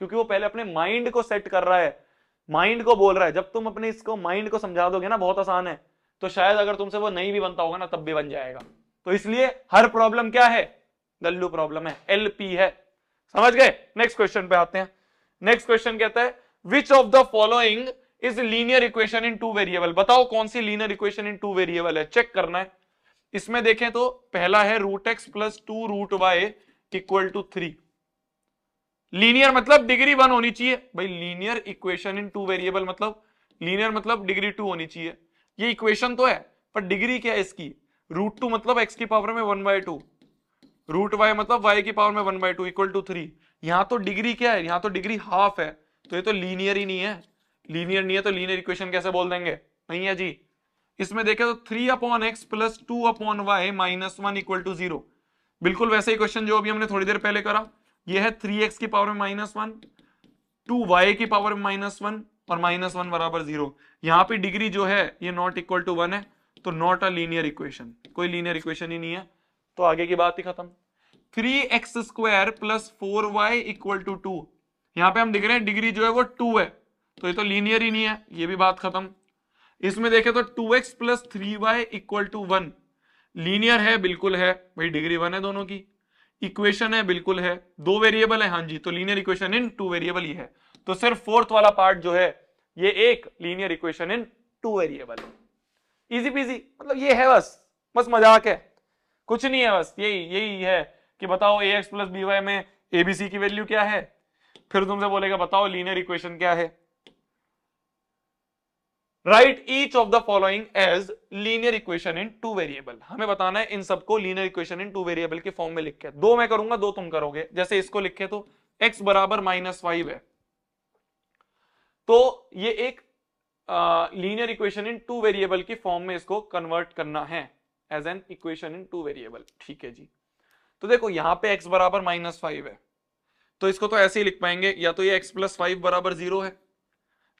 क्योंकि वो पहले अपने माइंड को सेट कर रहा है, माइंड को बोल रहा है। जब तुम अपने इसको माइंड को समझा दोगे ना बहुत आसान है, तो शायद अगर तुमसे वो नहीं भी बनता होगा ना तब भी बन जाएगा। तो इसलिए हर प्रॉब्लम क्या है, लल्लू प्रॉब्लम है, एलपी है। समझ गए? नेक्स्ट क्वेश्चन पे आते हैं। नेक्स्ट क्वेश्चन कहता है which of the following is linear equation in 2 variable. बताओ कौन सी लीनियर इक्वेशन इन 2 वेरिएबल है, चेक करना है। इसमें देखें तो पहला है √x plus 2√y equal to 3। Linear मतलब डिग्री 1 होनी चाहिए भाई, लीनियर इक्वेशन इन 2 वेरिएबल मतलब लीनियर मतलब डिग्री 2 होनी चाहिए। ये इक्वेशन तो है पर डिग्री क्या है इसकी, √2 मतलब x की पावर में 1/2, √y मतलब y की पावर में 1/2 इक्वल टू 3। यहां तो डिग्री क्या है, यहां तो डिग्री हाफ है, तो ये तो लीनियर ही नहीं है। लीनियर नहीं है तो लीनियर इक्वेशन कैसे बोल देंगे, नहीं है जी। इसमें देखें तो 3/x plus 2/y minus 1 equal to 0, बिल्कुल वैसे ही क्वेश्चन जो अभी हमने थोड़ी देर पहले करा। ये है 3x की पावर में -1, 2y की पावर में -1 और -1 बराबर 0। यहां पे डिग्री जो है ये नॉट इक्वल टू 1 है, तो नॉट अ लीनियर इक्वेशन, कोई लीनियर इक्वेशन ही नहीं है, तो आगे की बात ही खत्म। 3x² plus 4y equal to 2, यहां पे हम दिख रहे हैं डिग्री जो है वो 2 है, तो ये तो लीनियर ही नहीं है, ये भी बात खत्म। इसमें देखें तो 2x plus 3y equal to 1, linear है, बिल्कुल है भाई, डिग्री 1 है दोनों की। इक्वेशन है, बिल्कुल है, 2 वेरिएबल है, हाँ जी, तो लीनियर इक्वेशन इन 2 वेरिएबल ही है। तो सिर्फ फोर्थ वाला पार्ट जो है ये एक लीनियर इक्वेशन इन 2 वेरिएबल है। इजी पीजी, मतलब ये है, बस मजाक है, कुछ नहीं है, बस यही है कि बताओ ax प्लस by में abc की वैल्यू क्या है, फिर तुमसे बोलेगा बताओ लीनियर इक्वेशन क्या है। Write each of the following as linear equation in 2 variable. हमें बताना है इन सबको लीनियर इक्वेशन इन 2 वेरिएबल के फॉर्म में लिख के, 2 मैं करूंगा 2 तुम करोगे। जैसे इसको लिखे तो x बराबर -5 है, तो ये एक लीनियर इक्वेशन इन 2 वेरिएबल की फॉर्म में इसको कन्वर्ट करना है as an equation in 2 variable. ठीक है जी, तो देखो यहां पे x बराबर -5 है, तो इसको तो ऐसे ही लिख पाएंगे, या तो ये x प्लस 5 बराबर 0 है,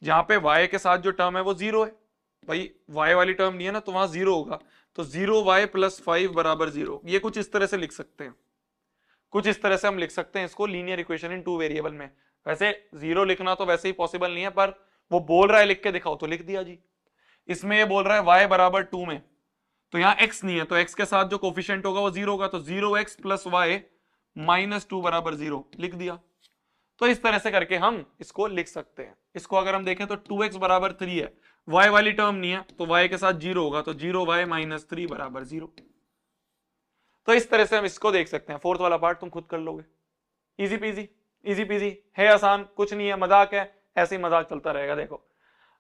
जहां पे y के साथ जो टर्म है वो 0 है, भाई y वाली टर्म नहीं है ना, तो वहां 0 होगा, तो 0y प्लस 5 बराबर 0। ये कुछ इस तरह से लिख सकते हैं, कुछ इस तरह से हम लिख सकते हैं इसको लीनियर इक्वेशन इन 2 वेरिएबल में। वैसे 0 लिखना तो वैसे ही पॉसिबल नहीं है, पर वो बोल रहा है लिख के दिखाओ, तो लिख दिया जी। इसमें ये बोल रहा है y बराबर 2 में, तो यहाँ x नहीं है, तो x के साथ जो कोफिशिएंट होगा वो 0 होगा, तो 0x प्लस y माइनस 2 बराबर 0 लिख दिया। तो इस तरह से करके हम इसको लिख सकते हैं। इसको अगर हम देखें तो 2x बराबर 3 है, y वाली टर्म नहीं है तो y के साथ 0 होगा, तो 0y माइनस 3 बराबर 0। तो इस तरह से हम इसको देख सकते हैं। फोर्थ वाला पार्ट तुम खुद कर लोगे, इजी पीजी, इजी पीजी है, आसान कुछ नहीं है, मजाक है, ऐसे ही मजाक चलता रहेगा। देखो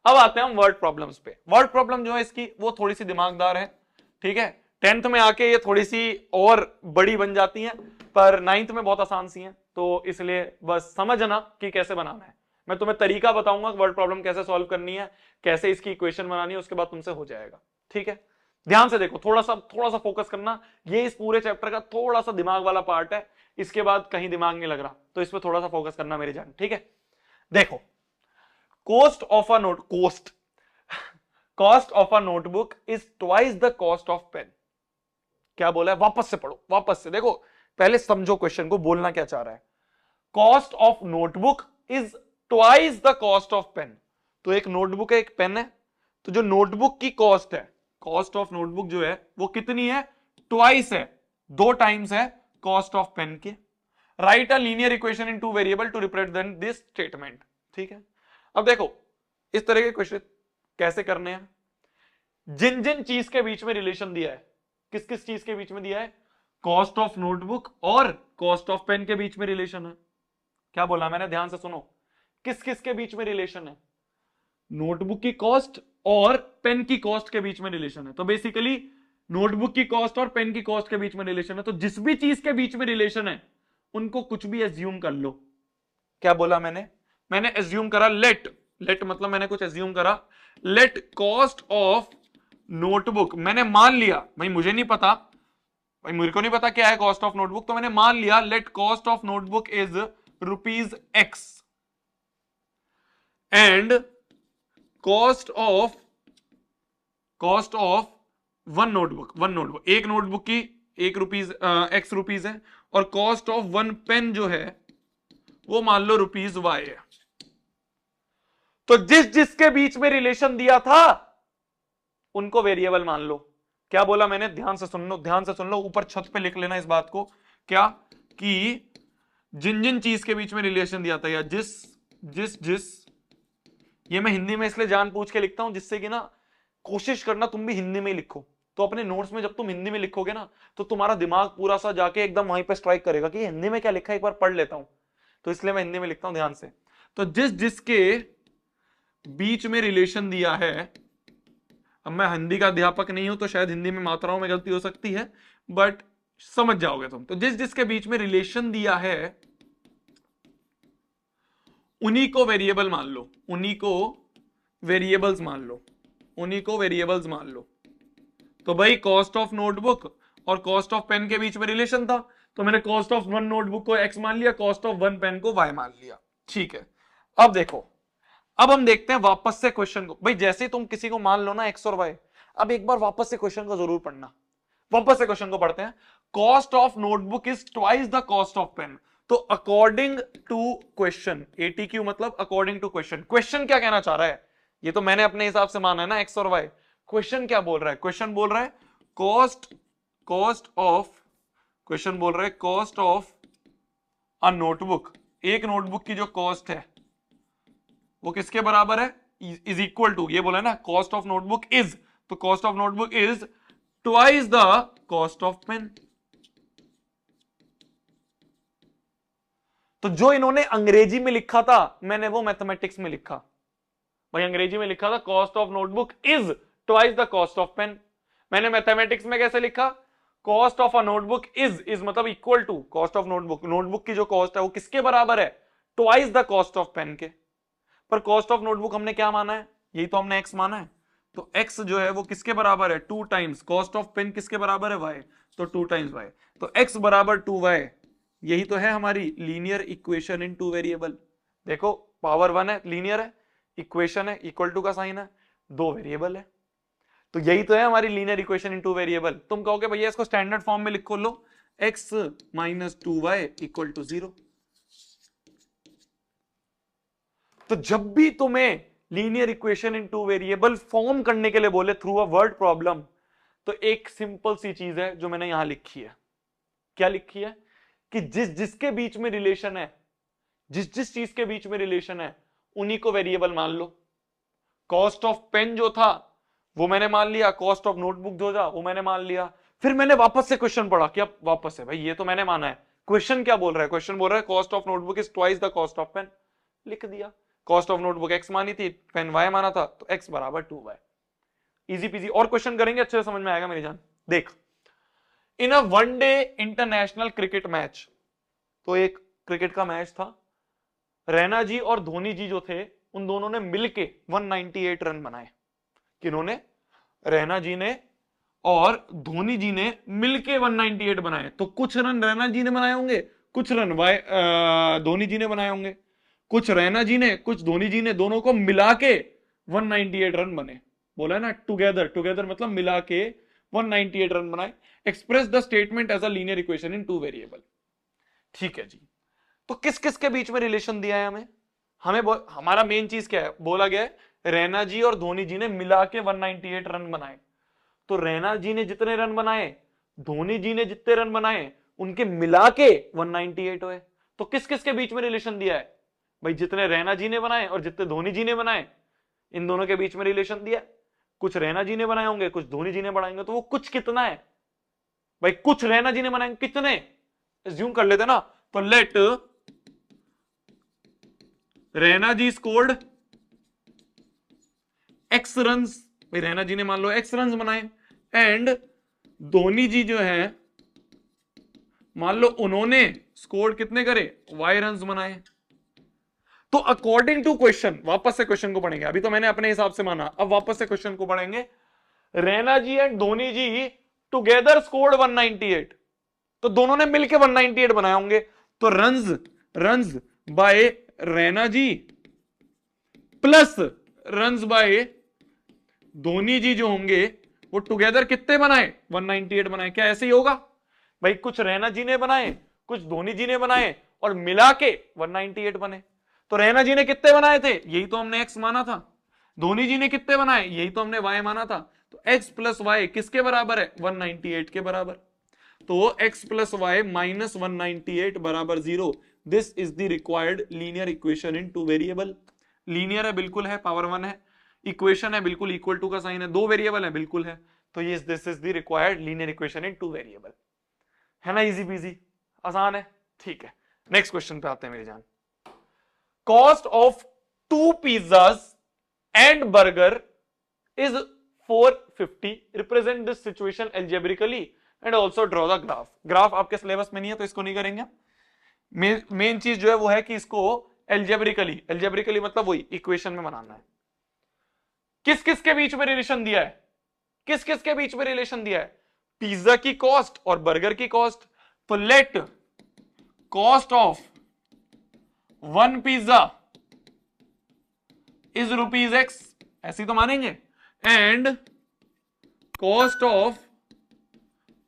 अब आते हैं हम वर्ड प्रॉब्लम्स पे। वर्ड प्रॉब्लम जो है इसकी वो थोड़ी सी दिमागदार है, ठीक है। 10th में आके ये थोड़ी सी और बड़ी बन जाती हैं, पर 9th में बहुत आसान सी हैं, तो इसलिए बस समझना कि कैसे बनाना है। मैं तुम्हें तरीका बताऊंगा वर्ड प्रॉब्लम कैसे सॉल्व करनी है, कैसे इसकी इक्वेशन बनानी है, उसके बाद तुमसे हो जाएगा, ठीक है। ध्यान से देखो, थोड़ा सा फोकस करना। ये इस पूरे चैप्टर का थोड़ा सा दिमाग वाला पार्ट है, इसके बाद कहीं दिमाग नहीं लग रहा, तो इस पर थोड़ा सा फोकस करना मेरी जान, ठीक है। देखो cost of a note cost of a notebook is twice the cost of pen। क्या बोला है, वापस से पढ़ो, वापस से देखो, पहले समझो क्वेश्चन को, बोलना क्या चाह रहा है। Cost of notebook is twice the cost of pen. तो एक नोटबुक है, एक पेन है, तो जो नोटबुक की कॉस्ट है, कॉस्ट ऑफ नोटबुक जो है वो कितनी है, ट्वाइस है, 2 टाइम्स है कॉस्ट ऑफ पेन के। Write a linear equation in 2 variable to represent this statement, ठीक है। अब देखो इस तरह के क्वेश्चन कैसे करने हैं, जिन जिन चीज के बीच में रिलेशन दिया है, किस किस चीज के बीच में दिया है, कॉस्ट ऑफ नोटबुक और कॉस्ट ऑफ पेन के बीच में रिलेशन है। क्या बोला मैंने, ध्यान से सुनो, किस किस के बीच में रिलेशन है, नोटबुक की कॉस्ट और पेन की कॉस्ट के बीच में रिलेशन है। तो बेसिकली नोटबुक की कॉस्ट और पेन की कॉस्ट के बीच में रिलेशन है, तो जिस भी चीज के बीच में रिलेशन है उनको कुछ भी एज्यूम कर लो। क्या बोला मैंने एज्यूम करा लेट मतलब मैंने कुछ एज्यूम करा, लेट कॉस्ट ऑफ नोटबुक, मैंने मान लिया, भाई मुझे नहीं पता, भाई मेरे को नहीं पता क्या है कॉस्ट ऑफ नोटबुक, तो मैंने मान लिया late cost of notebook is ₹X and cost of one notebook, एक नोटबुक की X रुपीज है, और कॉस्ट ऑफ 1 पेन जो है वो मान लो ₹Y है। तो जिस जिसके बीच में रिलेशन दिया था उनको वेरिएबल मान लो। क्या बोला मैंने, ध्यान से सुन लो, ऊपर छत पे लिख लेना इस बात को, क्या कि जिन जिन चीज के बीच में रिलेशन दिया था, या जिस ये मैं हिंदी में इसलिए जान पूछ के लिखता हूं जिससे कि ना कोशिश करना तुम भी हिंदी में लिखो, तो अपने नोट्स में जब तुम हिंदी में लिखोगे ना तो तुम्हारा दिमाग पूरा सा जाके एकदम वहीं पे स्ट्राइक करेगा कि हिंदी में क्या लिखा है, एक बार पढ़ लेता हूं, तो इसलिए मैं हिंदी में लिखता हूं ध्यान से। तो जिस जिसके बीच में रिलेशन दिया है, अब मैं हिंदी का अध्यापक नहीं हूं तो शायद हिंदी में मात्राओं में गलती हो सकती है, बट समझ जाओगे तुम। तो जिस जिसके बीच में रिलेशन दिया है उन्हीं को वेरिएबल मान लो, उन्हीं को वेरिएबल्स मान लो। तो भाई कॉस्ट ऑफ नोटबुक और कॉस्ट ऑफ पेन के बीच में रिलेशन था, तो मैंने कॉस्ट ऑफ 1 नोटबुक को X मान लिया, कॉस्ट ऑफ 1 पेन को Y मान लिया, ठीक है। अब देखो, अब हम देखते हैं वापस से क्वेश्चन को। भाई जैसे ही तुम किसी को मान लो ना X और Y, अब एक बार वापस से क्वेश्चन को जरूर पढ़ना। वापस से क्वेश्चन को पढ़ते हैं। Cost of notebook is twice the cost of pen. तो अकॉर्डिंग टू क्वेश्चन, ATQ मतलब अकॉर्डिंग टू क्वेश्चन। क्वेश्चन क्या कहना चाह रहा है, ये तो मैंने अपने हिसाब से माना है ना X और Y। क्वेश्चन क्या बोल रहा है, क्वेश्चन बोल रहा है कॉस्ट ऑफ अ नोटबुक, एक नोटबुक की जो कॉस्ट है वो किसके बराबर है, इज इक्वल टू, ये बोला है ना कॉस्ट ऑफ नोटबुक इज, तो cost of notebook is twice the cost of pen. तो जो इन्होंने अंग्रेजी में लिखा था मैंने वो मैथमेटिक्स में लिखा। भाई अंग्रेजी में लिखा था cost of notebook is twice the cost of pen, मैंने मैथमेटिक्स में कैसे लिखा, cost of a notebook is मतलब equal to cost of notebook, notebook की जो कॉस्ट है वो किसके बराबर है, twice the cost of pen के। पर कॉस्ट ऑफ नोटबुक हमने क्या माना है, यही तो हमने X माना है, तो X जो है वो किसके बराबर है, 2 टाइम्स कॉस्ट ऑफ पेन किसके बराबर है, Y, तो 2 टाइम्स Y, तो X बराबर 2Y। यही तो है हमारी लीनियर इक्वेशन इन 2 वेरिएबल। देखो पावर 1 है, लीनियर है, इक्वेशन है, इक्वल टू का साइन है, 2 वेरिएबल है, तो यही तो है हमारी लीनियर इक्वेशन इन 2 वेरिएबल। तुम कहोगे भैया इसको स्टैंडर्ड फॉर्म में लिखो, लो X minus 2Y equal to 0। तो जब भी तुम्हें linear equation in 2 variable form करने के लिए बोले थ्रू अ वर्ड प्रॉब्लम, तो एक सिंपल सी चीज है जो मैंने यहां लिखी है। क्या लिखी है कि जिस जिसके बीच में रिलेशन है, जिस जिस चीज के बीच में रिलेशन है उन्हीं को वेरिएबल मान लो। कॉस्ट ऑफ पेन जो था वो मैंने मान लिया, कॉस्ट ऑफ नोटबुक जो था वो मैंने मान लिया। फिर मैंने वापस से क्वेश्चन पढ़ा, क्या वापस से भाई ये तो मैंने माना है, क्वेश्चन क्या बोल रहा है, क्वेश्चन बोल रहा है cost of notebook is twice the cost of pen, लिख दिया। कॉस्ट ऑफ नोटबुक एक्स मानी थी, पेन वाई माना था, तो एक्स बराबर 2y। Easy PG. और क्वेश्चन करेंगे, अच्छे से समझ में आएगा मेरी जान। देख, in a one day international cricket match, तो एक क्रिकेट का मैच था, रैना जी और धोनी जी जो थे उन दोनों ने मिलके 198 रन बनाए। किन्होंने? रैना जी ने और धोनी जी ने मिलके 198 बनाए। तो कुछ रन रैना जी ने बनाए होंगे, कुछ रन धोनी जी ने बनाए होंगे, कुछ रैना जी ने कुछ धोनी जी ने, दोनों को मिला के 198 रन बने। बोला है ना, टुगेदर, टुगेदर मतलब मिला के 198 रन बनाए। Express the statement as a linear equation in 2 variable. ठीक है जी। तो किस किस के बीच में रिलेशन दिया है हमें हमारा मेन चीज क्या है, बोला गया है रैना जी और धोनी जी ने मिला के 198 रन बनाए। तो रैना जी ने जितने रन बनाए, धोनी जी ने जितने रन बनाए, उनके मिला के 198 हुए। तो किस किस के बीच में रिलेशन दिया है भाई? जितने रैना जी ने बनाए और जितने धोनी जी ने बनाए, इन दोनों के बीच में रिलेशन दिया। कुछ रैना जी ने बनाए होंगे, कुछ धोनी जी ने बनाएंगे, तो वो कुछ कितना है भाई? कुछ रैना जी ने बनाएंगे, कितने एज्यूम कर लेते ना। तो लेट रैना जी स्कोर्ड एक्स रन्स, भाई रैना जी ने मान लो एक्स रन्स बनाए, एंड धोनी जी जो है मान लो उन्होंने स्कोर्ड कितने करे, वाई रन्स बनाए। तो अकॉर्डिंग टू क्वेश्चन, वापस से क्वेश्चन को पढ़ेंगे, अभी तो मैंने अपने हिसाब से माना, अब वापस से क्वेश्चन को पढ़ेंगे। Raina ji and Dhoni ji together scored 198, तो दोनों ने मिलकर 198 बनाए होंगे। तो runs by Raina ji plus runs by Dhoni ji जो होंगे वो टुगेदर कितने बनाए, 198 बनाए। क्या ऐसे ही होगा भाई? कुछ रैना जी ने बनाए, कुछ धोनी जी ने बनाए, और मिला के 198 बने। तो रैना जी ने कितने बनाए थे, यही तो हमने एक्स माना था। धोनी जी ने कितने बनाए, यही तो हमने वाई माना था। तो एक्स प्लस वाई किसके बराबर है, 198 के बराबर। तो एक्स प्लस वाई माइनस 198 बराबर 0। This is the required linear equation in 2 variable. Linear है, बिल्कुल है, पावर 1 है। इक्वेशन है, बिल्कुल इक्वल टू का साइन है। 2 वेरिएबल है, बिल्कुल है। तो ये this is the required linear equation in 2 variable. है ना, इजी पीजी, आसान है। ठीक है, नेक्स्ट क्वेश्चन पे आते हैं मेरी जान। Cost of 2 pizzas and burger is 450। Represent this situation algebraically and also draw the graph. Graph आपके सिलेबस में नहीं है तो इसको नहीं करेंगे। मेन चीज जो है वो है कि इसको एल्जेब्रिकली मतलब वही इक्वेशन में बनाना है। किस किस के बीच में रिलेशन दिया है, किस किस के बीच में रिलेशन दिया है? पिज्जा की कॉस्ट और बर्गर की कॉस्ट। तो let cost of 1 pizza is ₹X, ऐसी तो मानेंगे, and cost of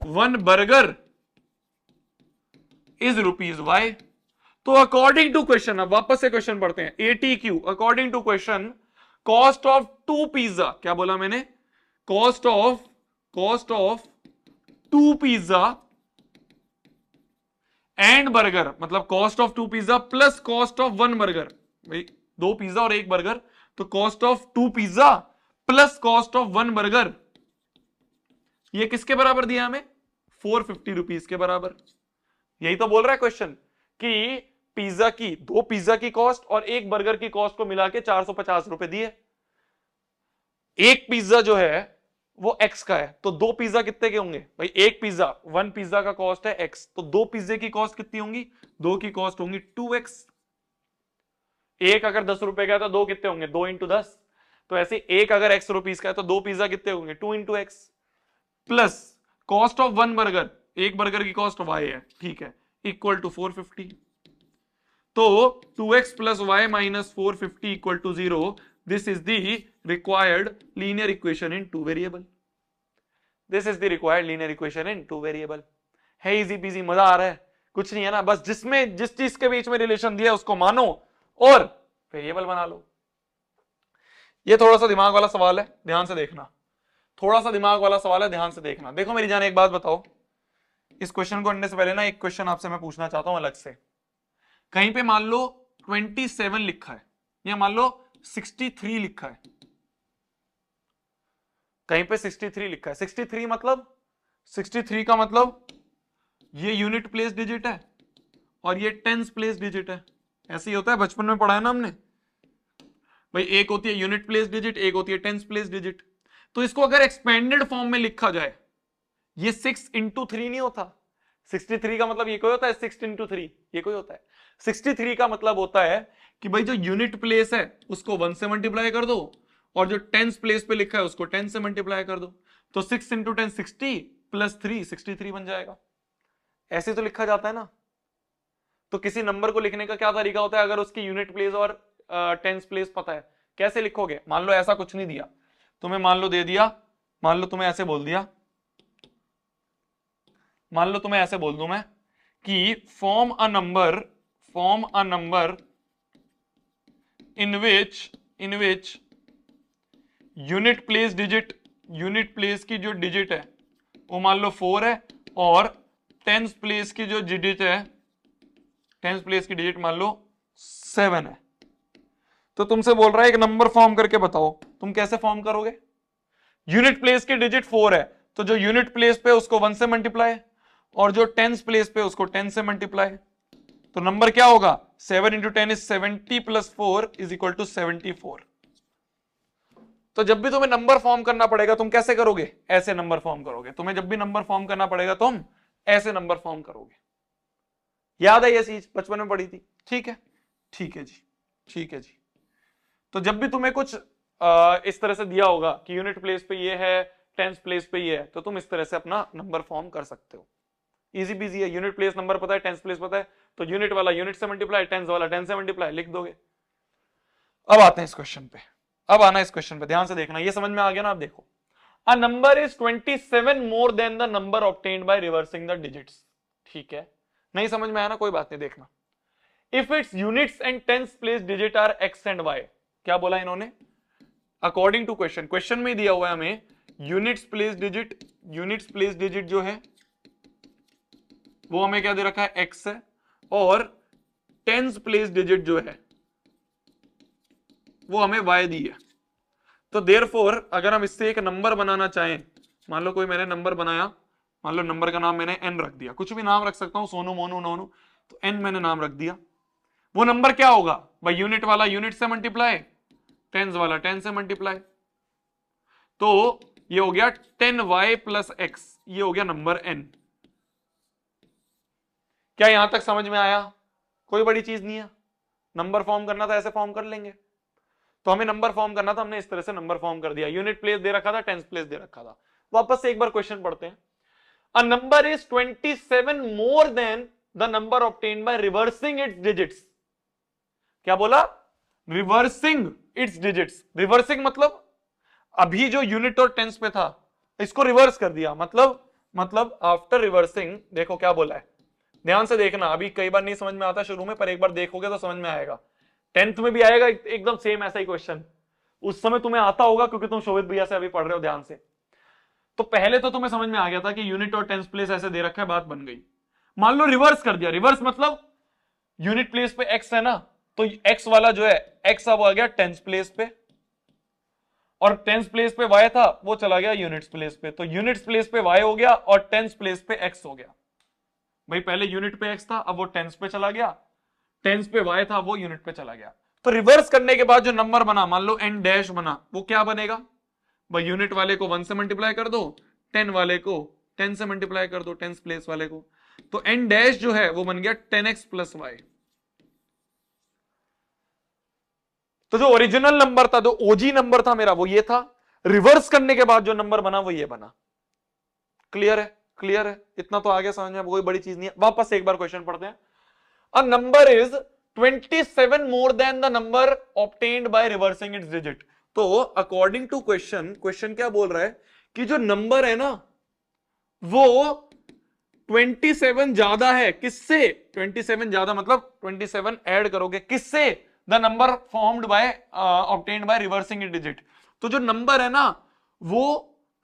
1 burger is ₹Y। तो अकॉर्डिंग टू क्वेश्चन, अब वापस से क्वेश्चन पढ़ते हैं। ATQ according to question, cost of 2 pizza, क्या बोला मैंने, cost of 2 pizza and burger, मतलब cost of 2 pizza plus cost of 1 burger. भाई 2 पिज्जा और 1 बर्गर, तो cost of 2 pizza plus cost of 1 burger, ये किसके बराबर दिया हमें, ₹450 के बराबर। यही तो बोल रहा है क्वेश्चन कि पिज्जा की, 2 पिज्जा की कॉस्ट और 1 बर्गर की कॉस्ट को मिला के ₹450 दिए। एक पिज्जा जो है वो x का है, तो 2 पिज्जा कितने के होंगे भाई? एक पिज्जा, 1 पिज्जा का कॉस्ट है x, तो 2 पिज्जे की कॉस्ट कितनी होंगी, 2 की कॉस्ट होंगी 2x। एक अगर ₹10 का है तो 2 कितने होंगे, 2 × 10। तो ऐसे एक अगर x रुपीस का है तो 2 पिज्जा कितने होंगे, 2 × x, plus cost of 1 burger, एक बर्गर की कॉस्ट y है, ठीक है, इक्वल टू 450। तो 2x plus y minus 450 equal to 0। This is the required linear equation in 2 variable. This is the required linear equation in 2 variable. है इजी पीजी, मजा आ रहा है, कुछ नहीं है ना, बस जिसमें जिस चीज के बीच में रिलेशन दिया है उसको मानो और वेरिएबल बना लो। ये थोड़ा सा दिमाग वाला सवाल है, ध्यान से देखना, थोड़ा सा दिमाग वाला सवाल है, ध्यान से देखना। देखो मेरी जान, एक बात बताओ, इस क्वेश्चन को करने से पहले ना एक क्वेश्चन आपसे मैं पूछना चाहता हूं अलग से। कहीं पे मान लो 27 लिखा है या मान लो 63 लिखा है, कहीं पे 63 लिखा है। 63 मतलब 63 का मतलब ये यूनिट प्लेस डिजिट है और ये टेंस प्लेस डिजिट है। ऐसे ही होता है, बचपन में पढ़ा है ना हमने भाई। एक होती है यूनिट प्लेस डिजिट, एक होती है टेंस प्लेस डिजिट। तो इसको अगर एक्सपेंडेड फॉर्म में लिखा जाए, ये 6 इंटू 3 नहीं होता। 63 का मतलब ये कोई होता है 6 इंटू 3, ये कोई होता है 63 का मतलब होता है कि भाई जो यूनिट प्लेस है उसको 1 से मल्टीप्लाई कर दो और जो टेंस प्लेस पे लिखा है उसको 10 से मल्टीप्लाई कर दो। तो 6 इंटू 10 60 प्लस 3 63 बन जाएगा। ऐसे तो लिखा जाता है ना। तो किसी नंबर को लिखने का क्या तरीका होता है, अगर उसकी यूनिट प्लेस और टेंस प्लेस पता है, कैसे लिखोगे? मान लो ऐसा कुछ नहीं दिया तुम्हें, मान लो दे दिया, मान लो तुम्हें ऐसे बोल दिया, मान लो तुम्हें ऐसे बोल दूं मैं कि form a number in which unit place की जो डिजिट है वो मान लो 4 है और टेंस प्लेस की जो डिजिट है, टेंस प्लेस की डिजिट मान लो 7 है। तो तुमसे बोल रहा है एक नंबर फॉर्म करके बताओ, तुम कैसे फॉर्म करोगे? यूनिट प्लेस की डिजिट 4 है तो जो यूनिट प्लेस पे उसको 1 से मल्टीप्लाई और जो टेंस प्लेस पे उसको 10 से मल्टीप्लाई। तो नंबर क्या होगा? 7 into 10 is 70 plus 4 is equal to 74। तो जब भी तुम्हें नंबर फॉर्म करना पड़ेगा तुम कैसे करोगे? ऐसे नंबर फॉर्म करोगे। तुम्हें जब भी नंबर फॉर्म करना पड़ेगा तुम ऐसे नंबर फॉर्म करोगे। याद है ये चीज, बचपन में पढ़ी थी। ठीक है, ठीक है जी, ठीक है जी। तो जब भी तुम्हें कुछ इस तरह से दिया होगा कि यूनिट प्लेस पे ये है, टेंस प्लेस पे ये है, तो तुम इस तरह से अपना नंबर फॉर्म कर सकते हो। इजी बीजी है। यूनिट प्लेस नंबर पता है, टेंस प्लेस पता है, तो यूनिट वाला यूनिट से मल्टीप्लाई, टेंस वाला 10 से मल्टीप्लाई, लिख दोगे। अब आते हैं इस क्वेश्चन पे। अब आना इस क्वेश्चन पे, ध्यान से देखना। ये समझ में आ गया ना? आप देखो, a number is 27 more than the number obtained by reversing the digits. ठीक है, नहीं समझ में आया ना? कोई बात नहीं, देखना। If its units and tens place digit are x and y. क्या बोला इन्होंने? अकॉर्डिंग टू क्वेश्चन में दिया हुआ है हमें यूनिट्स प्लेस डिजिट जो है वो हमें क्या दे रखा है? एक्स है, और टेंस प्लेस डिजिट जो है वो हमें वाई दी है। तो देयरफॉर अगर हम इससे एक नंबर बनाना चाहें, मान लो कोई मैंने नंबर बनाया, मान लो नंबर का नाम मैंने एन रख दिया, कुछ भी नाम रख सकता हूं, सोनू मोनू नोनू, तो एन मैंने नाम रख दिया। वो नंबर क्या होगा भाई? यूनिट वाला यूनिट से मल्टीप्लाई, टेंस वाला 10 से मल्टीप्लाई। तो ये हो गया 10y प्लस एक्स, ये हो गया नंबर n। क्या यहां तक समझ में आया? कोई बड़ी चीज नहीं है। नंबर फॉर्म करना था, ऐसे फॉर्म कर लेंगे। तो हमें नंबर फॉर्म करना था, हमने इस तरह से नंबर फॉर्म कर दिया। यूनिट प्लेस दे रखा था, टेंस प्लेस दे रखा था। वापस से एक बार क्वेश्चन पढ़ते हैं। A number is 27 more than the number obtained by reversing it's digits. क्या बोला? Reversing it's digits. रिवर्सिंग मतलब अभी जो यूनिट और टेंस पे था इसको रिवर्स कर दिया। मतलब आफ्टर रिवर्सिंग, देखो क्या बोला है, ध्यान से देखना। अभी कई बार नहीं समझ में आता शुरू में, पर एक बार देखोगे तो समझ में आएगा। 10th में भी आएगा एकदम सेम ऐसा ही क्वेश्चन, उस समय तुम्हें आता होगा क्योंकि तुम शोभित भैया से अभी पढ़ रहे हो ध्यान से। तो पहले तो तुम्हें समझ में आ गया था कि यूनिट और टेंस प्लेस ऐसे दे रखा है, बात बन गई। मान लो रिवर्स कर दिया। रिवर्स मतलब यूनिट प्लेस पे एक्स है ना, तो एक्स वाला जो है एक्स अब आ गया टेंस प्लेस पे, और टेंस प्लेस पे वाई था वो चला गया यूनिट्स प्लेस पे। तो यूनिट्स प्लेस पे वाई हो गया और टेंस प्लेस पे एक्स हो गया। भाई पहले यूनिट पे एक्स था, अब वो टेंस पे चला गया, टेंस पे वाई था, वो यूनिट पे चला गया। तो रिवर्स करने के बाद जो नंबर बना, मान लो एन डैश बना, वो क्या बनेगा भाई? यूनिट वाले को 1 से मल्टीप्लाई कर दो, 10 वाले को 10 से मल्टीप्लाई कर दो, टेंस प्लेस वाले को। तो एन डैश जो है वो बन गया 10x प्लस वाई। तो जो ओरिजिनल नंबर था, जो ओजी नंबर था मेरा, वो ये था। रिवर्स करने के बाद जो नंबर बना वो ये बना। क्लियर है? क्लियर है? इतना तो आगे समझ में, कोई बड़ी चीज नहीं है। वापस एक बार क्वेश्चन पढ़ते हैं। A number is 27 more than the number obtained by reversing it's digit. तो अकॉर्डिंग टू क्वेश्चन क्या बोल रहा है कि जो नंबर है ना वो 27 ज्यादा है। किससे? 27 ज्यादा मतलब 27 ऐड करोगे किससे? The number formed by obtained by reversing it digit. तो जो नंबर है ना वो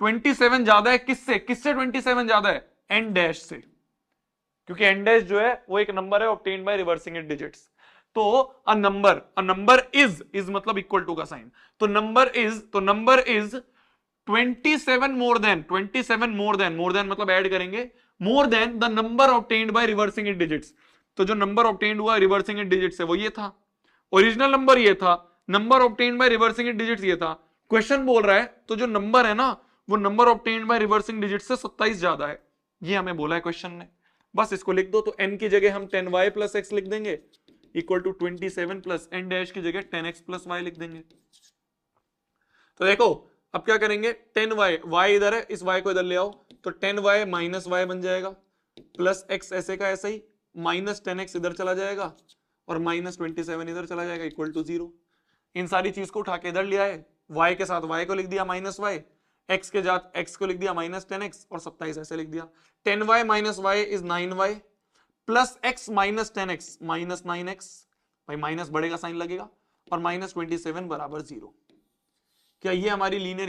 27 ज्यादा है किससे? किससे 27 ज्यादा है? एन डैश से, क्योंकि एन डैश जो है वो एक नंबर है obtained by reversing it digits. तो अ नंबर इज मतलब इक्वल टू का साइन। तो number is 27 more than, 27 more than मतलब ऐड करेंगे, more than the number obtained by reversing in digits. तो जो नंबर ऑब्टेन्ड हुआ रिवर्सिंग इन डिजिट्स से वो ये था, ओरिजिनल नंबर ये था, number obtained by reversing in digits ये था। क्वेश्चन बोल रहा है तो जो नंबर है ना वो number obtained by reversing digits से 27 ज्यादा है, ये हमें बोला है क्वेश्चन ने। बस इसको लिख दो। तो n की जगह हम 10y प्लस x लिख देंगे equal to 27 plus n dash की जगह 10x प्लस y लिख देंगे। तो देखो अब क्या करेंगे, 10y, y इधर है, इस y को इधर ले आओ, तो 10y माइनस y बन जाएगा, प्लस x ऐसे का ऐसा ही, माइनस 10x इधर चला जाएगा और माइनस 27 इधर चला जाएगा इक्वल टू 0। इन सारी चीज को उठा के इधर ले आए, y के साथ y को लिख दिया माइनस y, x के साथ x को लिख दिया माइनस 10x और 27 ऐसे लिख दिया। 10y minus y is 9y plus x minus 10x minus 9x, भाई माइनस बढ़ेगा साइन लगेगा, और माइनस 27 बराबर 0। क्या ये हमारी linear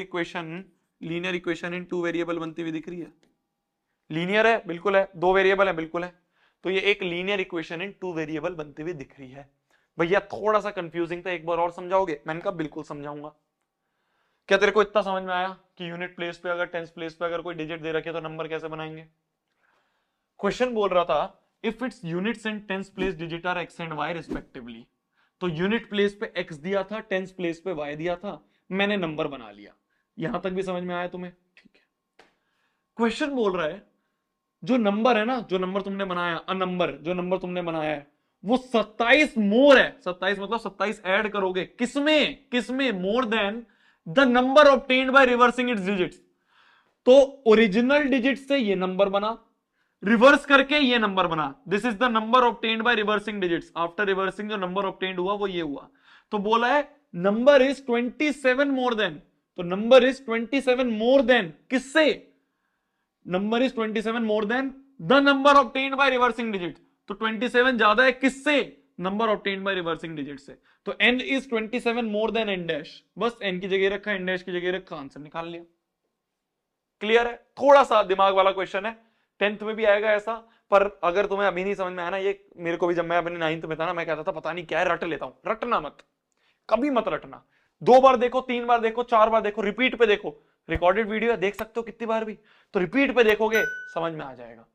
equation in two variable बनती हुई दिख रही है? लीनियर है, बिल्कुल है, दो वेरिएबल है, बिल्कुल है। तो ये एक linear equation in two variable बनती हुई दिख रही है। भैया थोड़ा सा कंफ्यूजिंग था, एक बार और समझाओगे? मैंने कहा बिल्कुल समझाऊंगा। क्या तेरे को इतना समझ में आया कि यूनिट प्लेस पे अगर टेंस प्लेस पे अगर कोई डिजिट दे रखे तो नंबर कैसे बनाएंगे? क्वेश्चन बोल रहा था if its units and tens place digit are x and y respectively, तो यूनिट प्लेस पे एक्स दिया था, टेंस प्लेस पे वाई दिया था, मैंने नंबर बना लिया। यहां तक भी समझ में आया तुम्हें? ठीक है। क्वेश्चन बोल रहा है जो नंबर है ना, जो नंबर तुमने बनाया, अनंबर जो नंबर तुमने बनाया है वो 27 मोर है। 27 मतलब 27 ऐड करोगे, किसमें? More than the number obtained by reversing it's digits. तो ओरिजिनल डिजिट से ये नंबर बना, रिवर्स करके ये नंबर बना, this is the number obtained by reversing digits. After reversing जो नंबर ऑब्टेन्ड हुआ वो ये हुआ। तो बोला है नंबर इज 27 मोर देन, तो नंबर इज 27 मोर देन किससे? Number is 27 more than the number obtained by reversing digit. तो 27 ज्यादा है किससे? Number obtained by reversing digit से। तो n is 27 more than n dash, बस n की जगह रखा, n डैश की जगह रखा, आंसर निकाल लिया। क्लियर है? थोड़ा सा दिमाग वाला क्वेश्चन है, 10th में भी आएगा ऐसा, पर अगर तुम्हें अभी नहीं समझ में आया ना, ये मेरे को भी जब मैं अपने 9th में था ना, मैं कहता था पता नहीं क्या है, रट लेता हूं। रटना मत, कभी मत रटना। 2 बार देखो, 3 बार देखो, 4 बार देखो, रिपीट पे देखो, रिकॉर्डेड वीडियो देख सकते हो कितनी बार भी, तो रिपीट पे देखोगे समझ में आ जाएगा।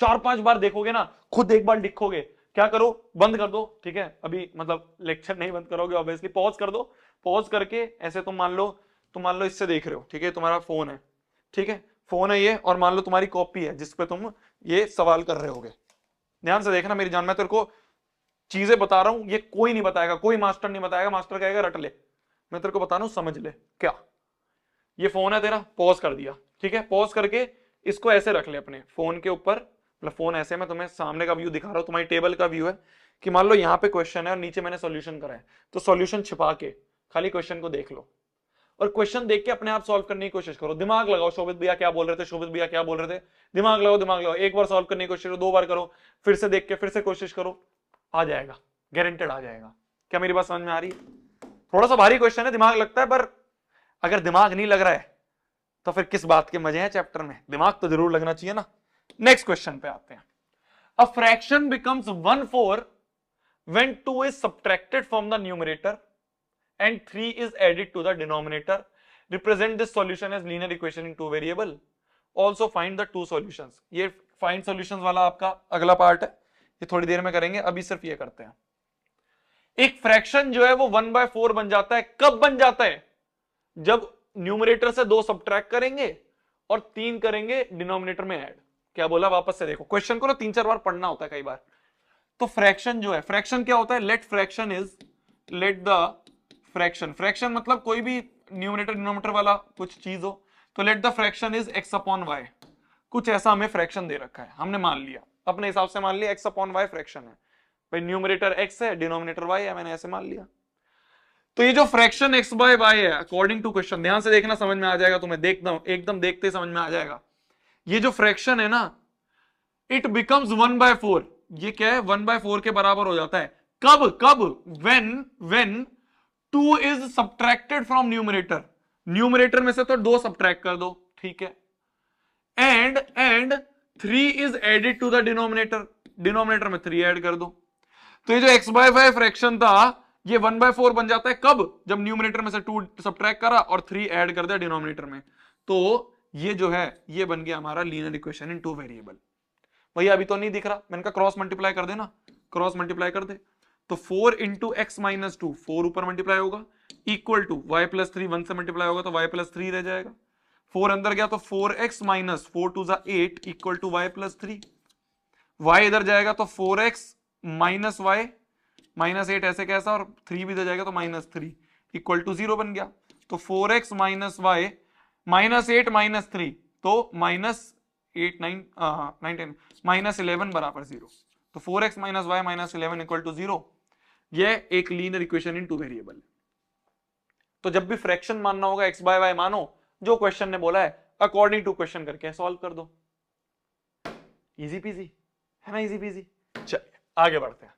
4-5 बार देखोगे ना, खुद एक बार लिखोगे, क्या करो, बंद कर दो, ठीक है, अभी मतलब लेक्चर नहीं बंद करोगे ऑब्वियसली, पॉज कर दो, पॉज करके ऐसे तुम मान लो इससे देख रहे हो, ठीक है, तुम्हारा फोन है, ठीक है, फोन है ये, और मान लो तुम्हारी कॉपी है जिसपे तुम ये सवाल कर रहे होगे। ध्यान से देखना मेरी जान, मैं तेरे को चीजें बता रहा हूं, ये कोई नहीं बताएगा, कोई मास्टर नहीं बताएगा, मास्टर कहेगा रट ले, मैं तेरे को बता रहा हूं समझ ले। क्या ये फोन है तेरा, पॉज कर दिया, ठीक है, पॉज करके इसको ऐसे रख ले अपने फोन के ऊपर, मतलब फोन ऐसे, मैं तुम्हें सामने का व्यू दिखा रहा हूं, तुम्हारी टेबल का व्यू है कि मान लो यहाँ पे क्वेश्चन है और नीचे मैंने सॉल्यूशन करा है, तो सॉल्यूशन छिपा के खाली क्वेश्चन को देख लो और क्वेश्चन देख के अपने आप सॉल्व करने की कोशिश करो। दिमाग लगाओ, शोभित भैया क्या बोल रहे थे, शोभित भैया क्या बोल रहे थे, दिमाग लगाओ, एक बार सॉल्व करने की कोशिश करो, 2 बार करो, फिर से देख के फिर से कोशिश करो, आ जाएगा, गारंटेड आ जाएगा। क्या मेरी बात समझ में आ रही है? थोड़ा सा भारी क्वेश्चन है, दिमाग लगता है, पर अगर दिमाग नहीं लग रहा है तो फिर किस बात के मजे हैं चैप्टर में? दिमाग तो जरूर लगना चाहिए ना। नेक्स्ट क्वेश्चन पे आते हैं। A fraction becomes 1/4 when 2 is subtracted from the numerator and 3 is added to the denominator. Represent this solution as linear equation in two variable. Also find the two solutions. ये find solutions वाला आपका अगला पार्ट है, ये थोड़ी देर में करेंगे, अभी सिर्फ ये करते हैं। एक फ्रैक्शन जो है वो 1/4 बन जाता है, कब बन जाता है? जब न्यूमरेटर से 2 सब्ट्रैक्ट करेंगे और 3 करेंगे डिनोमिनेटर में ऐड। क्या बोला, वापस से देखो क्वेश्चन को ना 3-4 बार पढ़ना होता है कई बार। तो फ्रैक्शन जो है, फ्रैक्शन क्या होता है? लेट द फ्रैक्शन मतलब कोई भी न्यूमरेटर डिनोमिनेटर वाला कुछ चीज हो, तो let the fraction is x upon y। कुछ ऐसा हमें फ्रैक्शन दे रखा है, हमने मान लिया अपने हिसाब से, मान लिया x अपॉन y फ्रैक्शन है, भाई न्यूमरेटर x है, डिनोमिनेटर y है, मैंने ऐसे मान लिया। तो ये जो फ्रैक्शन x बाय y है अकॉर्डिंग टू क्वेश्चन, ध्यान से देखना, समझ में आ जाएगा तुम्हें, एकदम देखते समझ में आ जाएगा। ये जो फ्रैक्शन है ना, इट बिकम्स 1/4। ये क्या है? 1/4 के बराबर हो जाता है। कब? when 2 is subtracted from numerator। Numerator में से तो 2 सब्ट्रैक्ट कर दो, ठीक है, and 3 is added to the denominator। Denominator में 3 ऐड कर दो। तो ये जो x/y फ्रैक्शन था, ये 1/4 बन जाता है कब? जब न्यूमरेटर में से 2 सबट्रैक्ट करा और 3 ऐड कर दिया डिनोमिनेटर में, तो ये जो है ये बन गया हमारा लीनियर इक्वेशन इन 2 वेरिएबल। भैया अभी तो नहीं दिख रहा, मैंने कहा क्रॉस मल्टीप्लाई कर देना, क्रॉस मल्टीप्लाई कर दे, तो 4 इंटू एक्स माइनस 2, 4 ऊपर मल्टीप्लाई होगा, इक्वल टू वाई प्लस 3, 1 से मल्टीप्लाई होगा तो वाई प्लस 3 रह जाएगा, 4 अंदर गया तो 4x माइनस 4 टू जा 8 equal to y plus 3, y इधर जाएगा तो 4x माइनस वाई माइनस 8 ऐसे कैसा, और 3 भी इधर जाएगा तो माइनस 3 इक्वल टू 0 बन गया। तो 4x minus y minus 8 minus 3 तो माइनस 8 9 10 माइनस 11 बराबर 0। तो 4x minus y minus 11 equal to 0, यह एक लीनियर इक्वेशन इन 2 वेरिएबल। तो जब भी फ्रैक्शन मानना होगा x बाय वाई मानो, जो क्वेश्चन ने बोला है अकॉर्डिंग टू क्वेश्चन करके सॉल्व कर दो, इजी पीजी है ना, इजी पीजी। चलिए आगे बढ़ते हैं।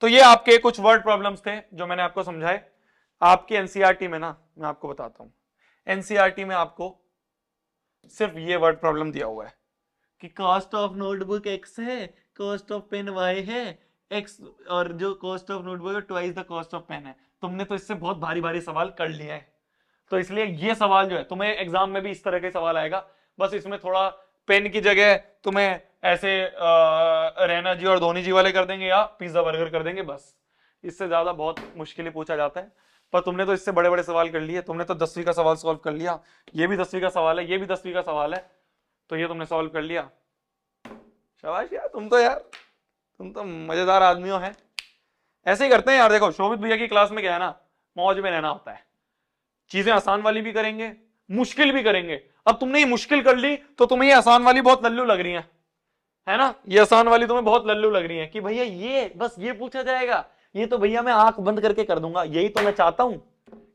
तो ये आपके कुछ वर्ड प्रॉब्लम्स थे जो मैंने आपको समझाए। आपकी एनसीईआरटी में ना, मैं आपको बताता हूं, एनसीईआरटी में आपको सिर्फ ये वर्ड प्रॉब्लम दिया हुआ है कि कॉस्ट ऑफ नोटबुक x है, कॉस्ट ऑफ पेन y है, x और जो कॉस्ट ऑफ नोटबुक है twice the cost of pen है। तुमने तो इससे बहुत भारी भारी सवाल कर लिए हैं, तो इसलिए ये सवाल जो है तुम्हें एग्जाम में भी इस तरह के सवाल आएगा, बस इसमें थोड़ा पेन की जगह तुम्हें ऐसे रैना जी और धोनी जी वाले कर देंगे या पिज्जा बर्गर कर देंगे, बस इससे ज्यादा बहुत मुश्किल पूछा जाता है। पर तुमने तो इससे बड़े बड़े सवाल कर लिए, तुमने तो 10वीं का सवाल सॉल्व कर लिया, ये भी 10वीं का सवाल है, ये भी 10वीं का सवाल है, तो ये तुमने सॉल्व कर लिया, शाबाश यार, तुम तो मजेदार आदमी हो हैं। ऐसे ही करते हैं यार। देखो शोभित भैया की क्लास में क्या है ना, मौज में रहना होता है, चीजें आसान वाली भी करेंगे मुश्किल भी करेंगे। अब तुमने ये मुश्किल कर ली तो तुम्हें ये आसान वाली बहुत लल्लू लग रही है ना, ये आसान वाली तुम्हें बहुत लल्लू लग रही है कि भैया ये बस ये पूछा जाएगा, ये तो भैया मैं आंख बंद करके कर दूंगा। यही तो मैं चाहता हूं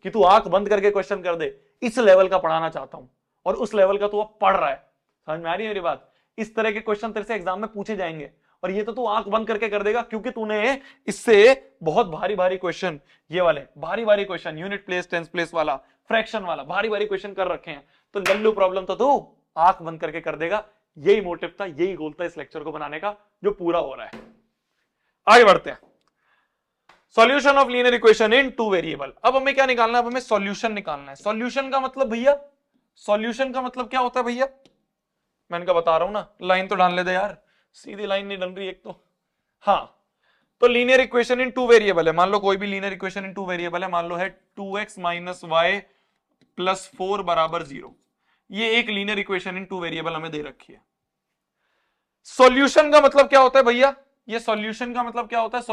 कि तू आंख बंद करके क्वेश्चन कर दे, इस लेवल का पढ़ाना चाहता हूं, और उस लेवल का तू अब पढ़ रहा है। समझ में आ रही है मेरी बात? इस तरह के क्वेश्चन तेरे से एग्जाम में पूछे जाएंगे, और ये तो तू आंख बंद करके कर देगा, क्योंकि तूने इससे बहुत भारी भारी क्वेश्चन, ये वाले भारी भारी question, unit place, tens place वाला, फ्रैक्शन वाला भारी भारी क्वेश्चन कर रखे हैं, तो लल्लू प्रॉब्लम तो तू आंख बंद करके कर देगा। यही मोटिव था, यही गोल था इस लेक्चर को बनाने का, जो पूरा हो रहा है। आगे बढ़ते हैं। Solution of linear equation in 2 variable. अब हमें क्या निकालना है? अब हमें सॉल्यूशन निकालना है। सॉल्यूशन का मतलब भैया, सॉल्यूशन का मतलब क्या होता है भैया? मैंने कहा बता रहा हूं ना, लाइन तो डाल ले दे यार, सीधी लाइन नहीं डल रही एक तो। हाँ, तो लीनियर इक्वेशन इन 2 वेरिएबल है, मान लो कोई भी लीनियर इक्वेशन इन 2 वेरिएबल है, मान लो है 2x माइनस वाई प्लस 4 बराबर 0। ये एक लीनियर इक्वेशन इन 2 वेरिएबल हमें दे रखी है। सॉल्यूशन का मतलब क्या होता है भैया? ये सॉल्यूशन का मतलब क्या होता है?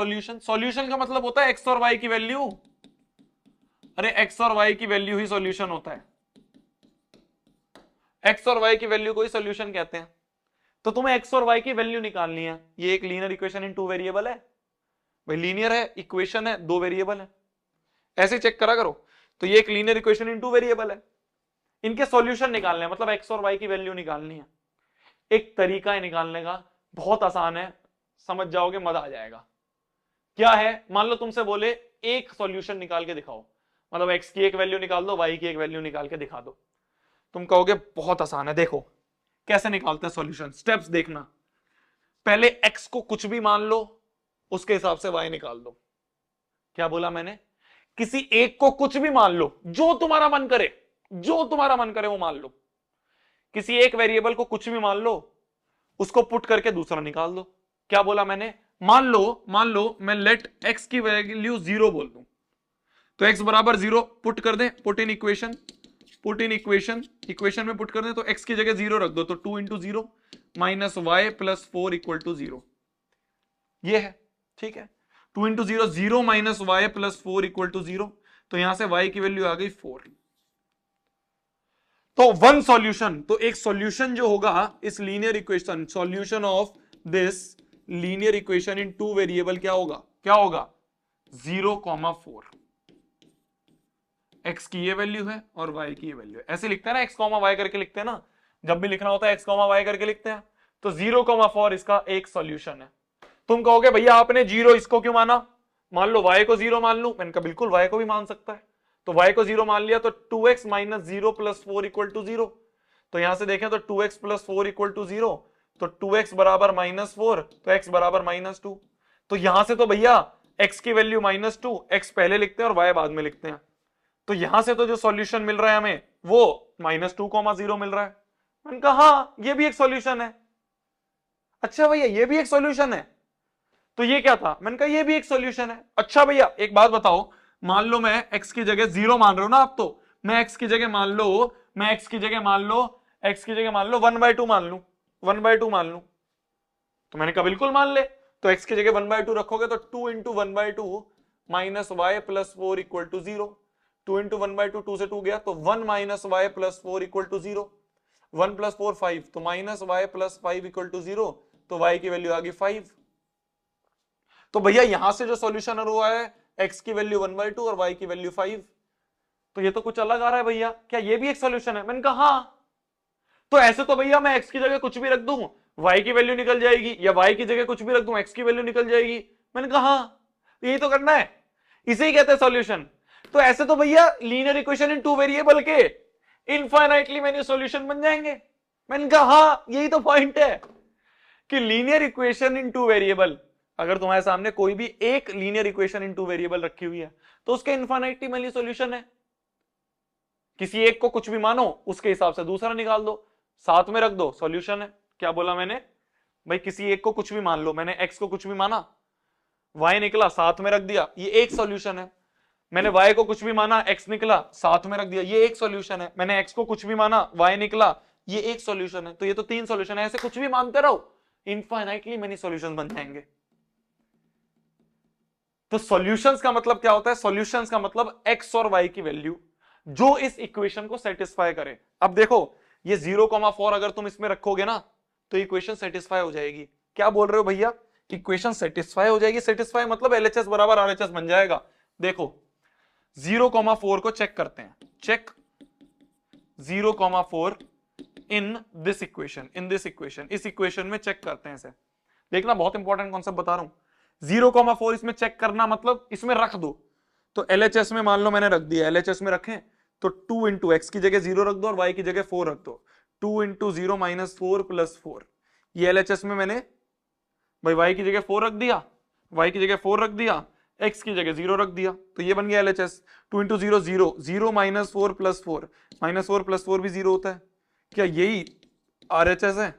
सॉल्यूशन का मतलब होता है एक्स और वाई की वैल्यू। अरे एक्स और वाई की वैल्यू ही सॉल्यूशन होता है, एक्स और वाई की वैल्यू को ही सॉल्यूशन कहते हैं। तो तुम्हें एक्स और वाई की वैल्यू निकालनी है। ये एक लीनियर इक्वेशन इन 2 वेरिएबल है भाई, लीनियर है, इक्वेशन है, 2 वेरिएबल है, ऐसे चेक करा करो। तो ये एक लीनियर इक्वेशन इन 2 वेरिएबल है, इनके सॉल्यूशन निकालने हैं, मतलब एक्स और वाई की वैल्यू निकालनी है। एक तरीका है निकालने का, बहुत आसान है, समझ जाओगे मजा आ जाएगा। क्या है? मान लो तुमसे बोले एक सॉल्यूशन निकाल के दिखाओ, मतलब एक्स की एक वैल्यू निकाल दो, वाई की एक वैल्यू निकाल के दिखा दो। तुम कहोगे बहुत आसान है, देखो कैसे निकालते हैं सॉल्यूशन, स्टेप्स देखना। पहले एक्स को कुछ भी मान लो, उसके हिसाब से वाई निकाल दो। क्या बोला मैंने? किसी एक को कुछ भी मान लो, जो तुम्हारा मन करे, जो तुम्हारा मन करे वो मान लो। किसी एक वेरिएबल को कुछ भी मान लो, उसको पुट करके दूसरा निकाल दो। क्या बोला मैंने? मान लो मैं लेट एक्स की वैल्यू 0 बोल दूं, तो एक्स बराबर 0 पुट कर दे, पुट इन इक्वेशन में पुट कर दे, तो एक्स की जगह 0 रख दो, तो 2 into 0 minus y plus 4 equal to 0। ये है, ठीक है। 2 into 0 0 minus y plus 4 equal to 0, तो यहां से वाई की वैल्यू आ गई 4। तो वन सॉल्यूशन, तो एक सॉल्यूशन जो होगा इस linear equation, solution of this linear equation in 2 variable क्या होगा? 0,4। एक्स की ये वैल्यू है और वाई की ये वैल्यू है, ऐसे लिखते हैं ना, एक्स कॉमा वाई करके लिखते हैं ना, जब भी लिखना होता है एक्स कॉमा वाई करके लिखते हैं। तो 0,4 इसका एक सॉल्यूशन है। तुम कहोगे भैया आपने 0 इसको क्यों माना? मान लो वाई को 0 मान लूं, मैंने कहा बिल्कुल वाई को भी मान सकता है। तो y को 0 मान लिया, तो 2x minus 0 plus 4 equal to 0। तो यहां से देखें तो 2x प्लस 4 इक्वल टू 0, तो 2x बराबर -4, तो x बराबर -2। तो यहां से तो भैया x की वैल्यू -2, x पहले लिखते हैं और y बाद में लिखते हैं। तो यहां से तो जो सॉल्यूशन मिल रहा है हमें वो -2,0 मिल रहा है। मैंने कहा हाँ ये भी एक सॉल्यूशन है। अच्छा भैया ये भी एक सॉल्यूशन है, तो ये क्या था? मैंने कहा ये भी एक सॉल्यूशन है। अच्छा भैया एक बात बताओ, मान लो मैं x की जगह 0 मान रहे हो ना आप, तो मैं x की जगह मान लो 1/2 मान लू, 1/2 मान लू। तो मैंने कहा बिल्कुल मान ले। तो x की जगह 1/2 रखोगे तो 2 × 1/2 minus y plus 4 equal to 0। 2 × 1/2 2 से 2 गया तो 1 minus y plus 4 equal to 0। 1 + 4 5, तो minus y plus 5 equal to 0, तो y की वैल्यू आ गई 5। तो भैया यहां से जो सॉल्यूशन हुआ है x की वैल्यू 1/2 और y की वैल्यू 5, तो ये तो कुछ अलग आ रहा है भैया, क्या ये भी एक सॉल्यूशन है? मैंने कहा हाँ। तो ऐसे तो भैया मैं x की जगह कुछ भी रख दूं y की वैल्यू निकल जाएगी, या y की जगह कुछ भी रख दूं x की वैल्यू निकल जाएगी। मैंने कहा हाँ, यही तो करना है, इसे ही कहते हैं सॉल्यूशन। तो ऐसे तो भैया लीनियर इक्वेशन इन 2 वेरिएबल के इनफाइनाइटली मेनी सॉल्यूशन बन जाएंगे। मैंने कहा हाँ यही तो पॉइंट है कि लीनियर इक्वेशन इन 2 वेरिएबल, अगर तुम्हारे सामने कोई भी एक लीनियर इक्वेशन इन 2 वेरिएबल रखी हुई है तो उसके इनफाइनाइटली मेनी सॉल्यूशन है। किसी एक को कुछ भी मानो, उसके हिसाब से दूसरा निकाल दो, साथ में रख दो, सॉल्यूशन है। क्या बोला मैंने भाई? किसी एक को कुछ भी मान लो, मैंने x को कुछ भी माना, y निकला, साथ में रख दिया, ये एक सॉल्यूशन है। मैंने y को कुछ भी माना, x निकला, साथ में रख दिया, ये एक सॉल्यूशन है। मैंने x को कुछ भी माना, y निकला, ये एक सॉल्यूशन है। तो ये तो 3 सॉल्यूशन है। ऐसे कुछ भी मानते रहो, इनफाइनाइटली मेनी सॉल्यूशंस बन जाएंगे। तो सॉल्यूशंस का मतलब क्या होता है? सॉल्यूशंस का मतलब x और y की वैल्यू जो इस इक्वेशन को सेटिस्फाई करे। अब देखो ये 0,4 अगर तुम इसमें रखोगे ना तो इक्वेशन सेटिस्फाई हो जाएगी। क्या बोल रहे हो भैया? इक्वेशन सेटिस्फाई हो जाएगी। सेटिस्फाई मतलब LHS बराबर RHS बन जाएगा। देखो 0,4 को चेक करते हैं। चेक 0,4 इन दिस इक्वेशन, इस इक्वेशन में चेक करते हैं इसे। देखना बहुत इंपॉर्टेंट कॉन्सेप्ट बता रहा हूं। 0,4 इसमें चेक करना मतलब इसमें रख दो। तो LHS में मान लो मैंने रख दिया, LHS में रखें तो 2 × x की जगह 0 रख दो और y की जगह 4 रख दो। 2 × 0 - 4 + 4, ये LHS में मैंने भाई y की जगह 4 रख दिया, y की जगह 4 रख दिया, x की जगह 0 रख दिया, तो ये बन गया LHS। 2 × 0 0, 0 - 4 + 4, -4 + 4 भी 0 होता है। क्या यही RHS है?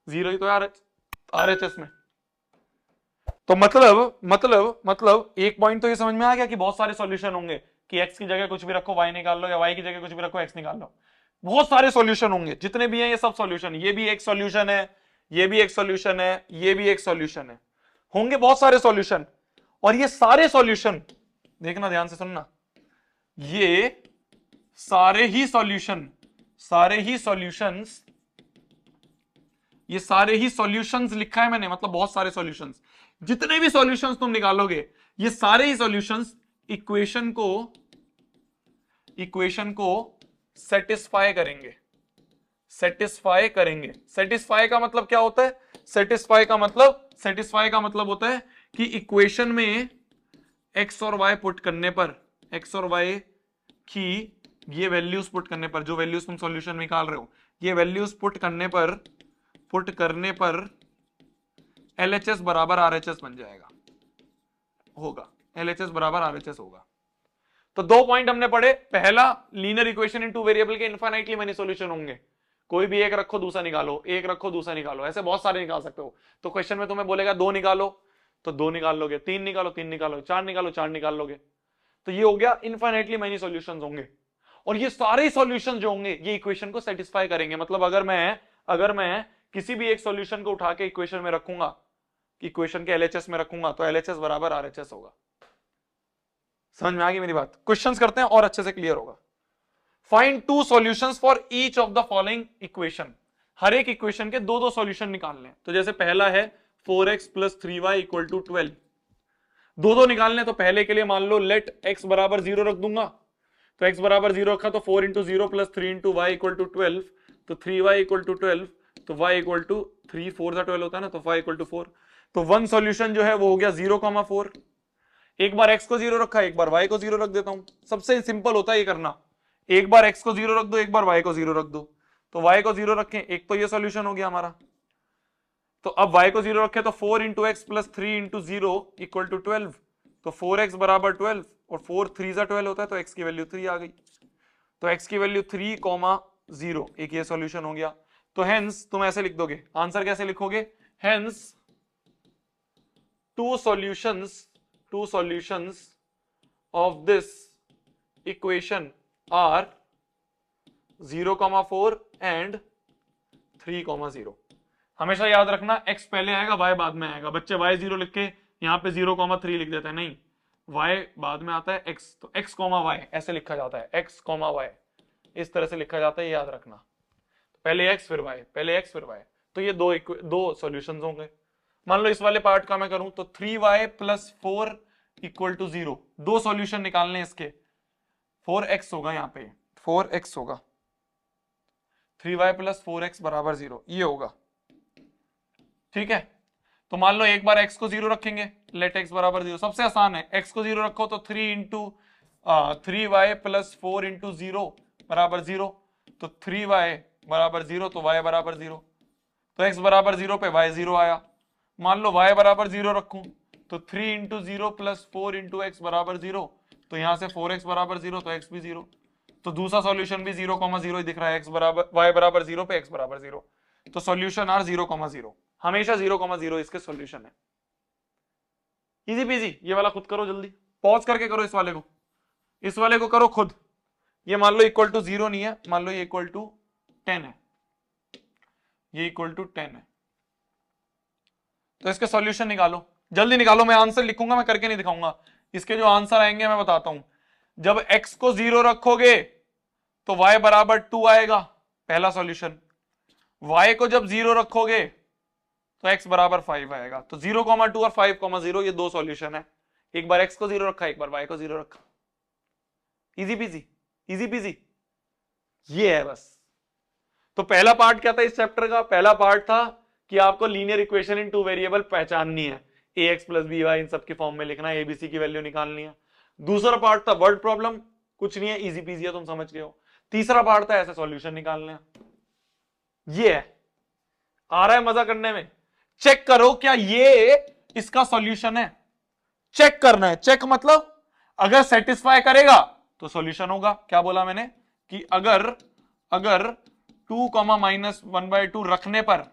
0 ही तो है RHS में। तो मतलब एक पॉइंट तो ये समझ में आ गया कि बहुत सारे सॉल्यूशन होंगे कि x की जगह कुछ भी रखो y निकाल लो, या y की जगह कुछ भी रखो x निकाल लो। बहुत सारे सॉल्यूशन होंगे, जितने भी हैं ये सब सॉल्यूशन। ये भी एक सॉल्यूशन है, ये भी एक सॉल्यूशन है, ये भी एक सॉल्यूशन है, होंगे बहुत सारे सॉल्यूशन। और ये सारे सॉल्यूशन, देखना ध्यान से सुनना, ये सारे ही सॉल्यूशंस लिखा है मैंने, मतलब बहुत सारे सॉल्यूशंस। जितने भी सॉल्यूशंस तुम निकालोगे ये सारे ही सॉल्यूशंस इक्वेशन को सेटिस्फाई करेंगे। सेटिस्फाई का मतलब क्या होता है? सेटिस्फाई का मतलब होता है कि इक्वेशन में x और y पुट करने पर, x और y की ये वैल्यूज पुट करने पर, जो वैल्यूज तुम सॉल्यूशन निकाल रहे हो, ये वैल्यूज पुट करने पर LHS बराबर RHS बन जाएगा, होगा LHS बराबर RHS होगा। तो 2 पॉइंट हमने पढ़े। पहला, लीनियर इक्वेशन इन 2 वेरिएबल के इनफाइनाइटली मेनी सॉल्यूशन होंगे। कोई भी एक रखो दूसरा निकालो, एक रखो दूसरा निकालो, ऐसे बहुत सारे निकाल सकते हो। तो क्वेश्चन में तुम्हें बोलेगा 2 निकालो तो 2 निकाल लोगे, 3 निकालो 3 निकालो, 4 निकालो 4 निकाल लोगे। तो ये हो गया इनफाइनाइटली मेनी सॉल्यूशंस होंगे। और ये सारे सॉल्यूशन जो होंगे ये इक्वेशन को सेटिस्फाई करेंगे। मतलब अगर मैं किसी भी एक सॉल्यूशन को उठा के इक्वेशन में रखूंगा, इक्वेशन के LHS में रखूंगा, तो LHS बराबर RHS होगा। समझ में आ गई मेरी बात? क्वेश्चंस करते हैं और अच्छे से क्लियर होगा। Find 2 solutions for each of the following equation. हर एक इक्वेशन के 2-2 सॉल्यूशन निकालने। तो जैसे पहला है 4x + 3y = 12, 2-2 निकालने। तो पहले के लिए मान लो लेट x बराबर 0 रख दूंगा, तो x बराबर 0 रखा तो 4 × 0 + 3 × y = 12, तो 3y = 12, तो y = 3 4 12 होता है ना, तो y = 4। तो 1 सॉल्यूशन जो है वो हो गया 0,4। एक बार x को 0 रखा, एक बार y को 0 रख देता हूं। सबसे सिंपल होता है ये करना, एक बार x को 0 रख दो, एक बार y को 0 रख दो। तो y को 0 रखें, एक तो ये सॉल्यूशन हो गया हमारा। तो अब y को 0 रखे तो 4 into x plus 3 into 0 equal to 12, तो 4x बराबर 12 और 4 3 जा 12 होता है, तो x की वैल्यू 3 आ गई। तो x की वैल्यू 3,0, एक ये सॉल्यूशन हो गया। तो हेंस तुम ऐसे लिख दोगे, आंसर कैसे लिखोगे, hence two solutions of this equation are 0,4 and 3,0। हमेशा याद रखना x पहले आएगा y बाद में आएगा। बच्चे y 0 लिख के यहाँ पे 0,3 लिख देते हैं, नहीं, y बाद में आता है x, तो x, y ऐसे लिखा जाता है, x, y इस तरह से लिखा जाता है, याद रखना। पहले x फिर y, पहले x फिर y। तो ये दो सॉल्यूशंस होंगे। मान लो इस वाले पार्ट का मैं करूं तो 3y प्लस 4 इक्वल टू 0, दो सॉल्यूशन निकालने इसके। 4x होगा, यहाँ पे 4x होगा, 3y प्लस 4x बराबर 0, ये होगा, ठीक है। तो मान लो एक बार x को 0 रखेंगे, लेट x बराबर 0, सबसे आसान है, x को 0 रखो तो 3y प्लस 4 इंटू 0 बराबर 0, तो 3y बराबर 0, तो y बराबर 0, तो x बराबर 0 पे y 0 आया। मान लो y बराबर 0 रखूं तो 3 इंटू 0 प्लस 4 इंटू एक्स बराबर 0, तो यहां से 4x बराबर 0, तो x भी 0, तो दूसरा सॉल्यूशन भी 0,0 ही दिख रहा है, x बराबर y बराबर 0 पे x बराबर 0, तो सॉल्यूशन आर 0,0, हमेशा 0,0 इसके सॉल्यूशन है। Easy PG. ये वाला खुद करो जल्दी, पॉज करके करो, इस वाले को करो खुद। ये मान लो इक्वल टू 0 नहीं है, मान लो ये इक्वल टू 10 है, ये इक्वल टू 10 है, तो इसके सॉल्यूशन निकालो, जल्दी निकालो। मैं आंसर लिखूंगा, मैं करके नहीं दिखाऊंगा। इसके जो आंसर आएंगे मैं बताता हूं। जब x को 0 रखोगे तो y बराबर 2 आएगा, पहला सॉल्यूशन। y को जब 0 रखोगे तो x बराबर 5 आएगा। तो 0,2 और 5,0 ये दो सॉल्यूशन है। एक बार x को 0 रखा, एक बार y को 0 रखा। इजी पीजी, इजी पीजी, ये है बस। तो पहला पार्ट क्या था इस चैप्टर का? पहला पार्ट था कि आपको linear equation in two variable पहचाननी है, ax प्लस by इन सबके फॉर्म में लिखना है, abc की वैल्यू निकालनी है। दूसरा पार्ट था वर्ड प्रॉब्लम, कुछ नहीं है, इजी पीजी है, तुम समझ गए हो। तीसरा पार्ट था ऐसे सॉल्यूशन निकालने हैं। ये है, आ रहा है मजा करने में। चेक करो क्या ये इसका सॉल्यूशन है, चेक करना है। चेक मतलब अगर सेटिस्फाई करेगा तो सॉल्यूशन होगा। क्या बोला मैंने कि अगर 2, -1/2 रखने पर,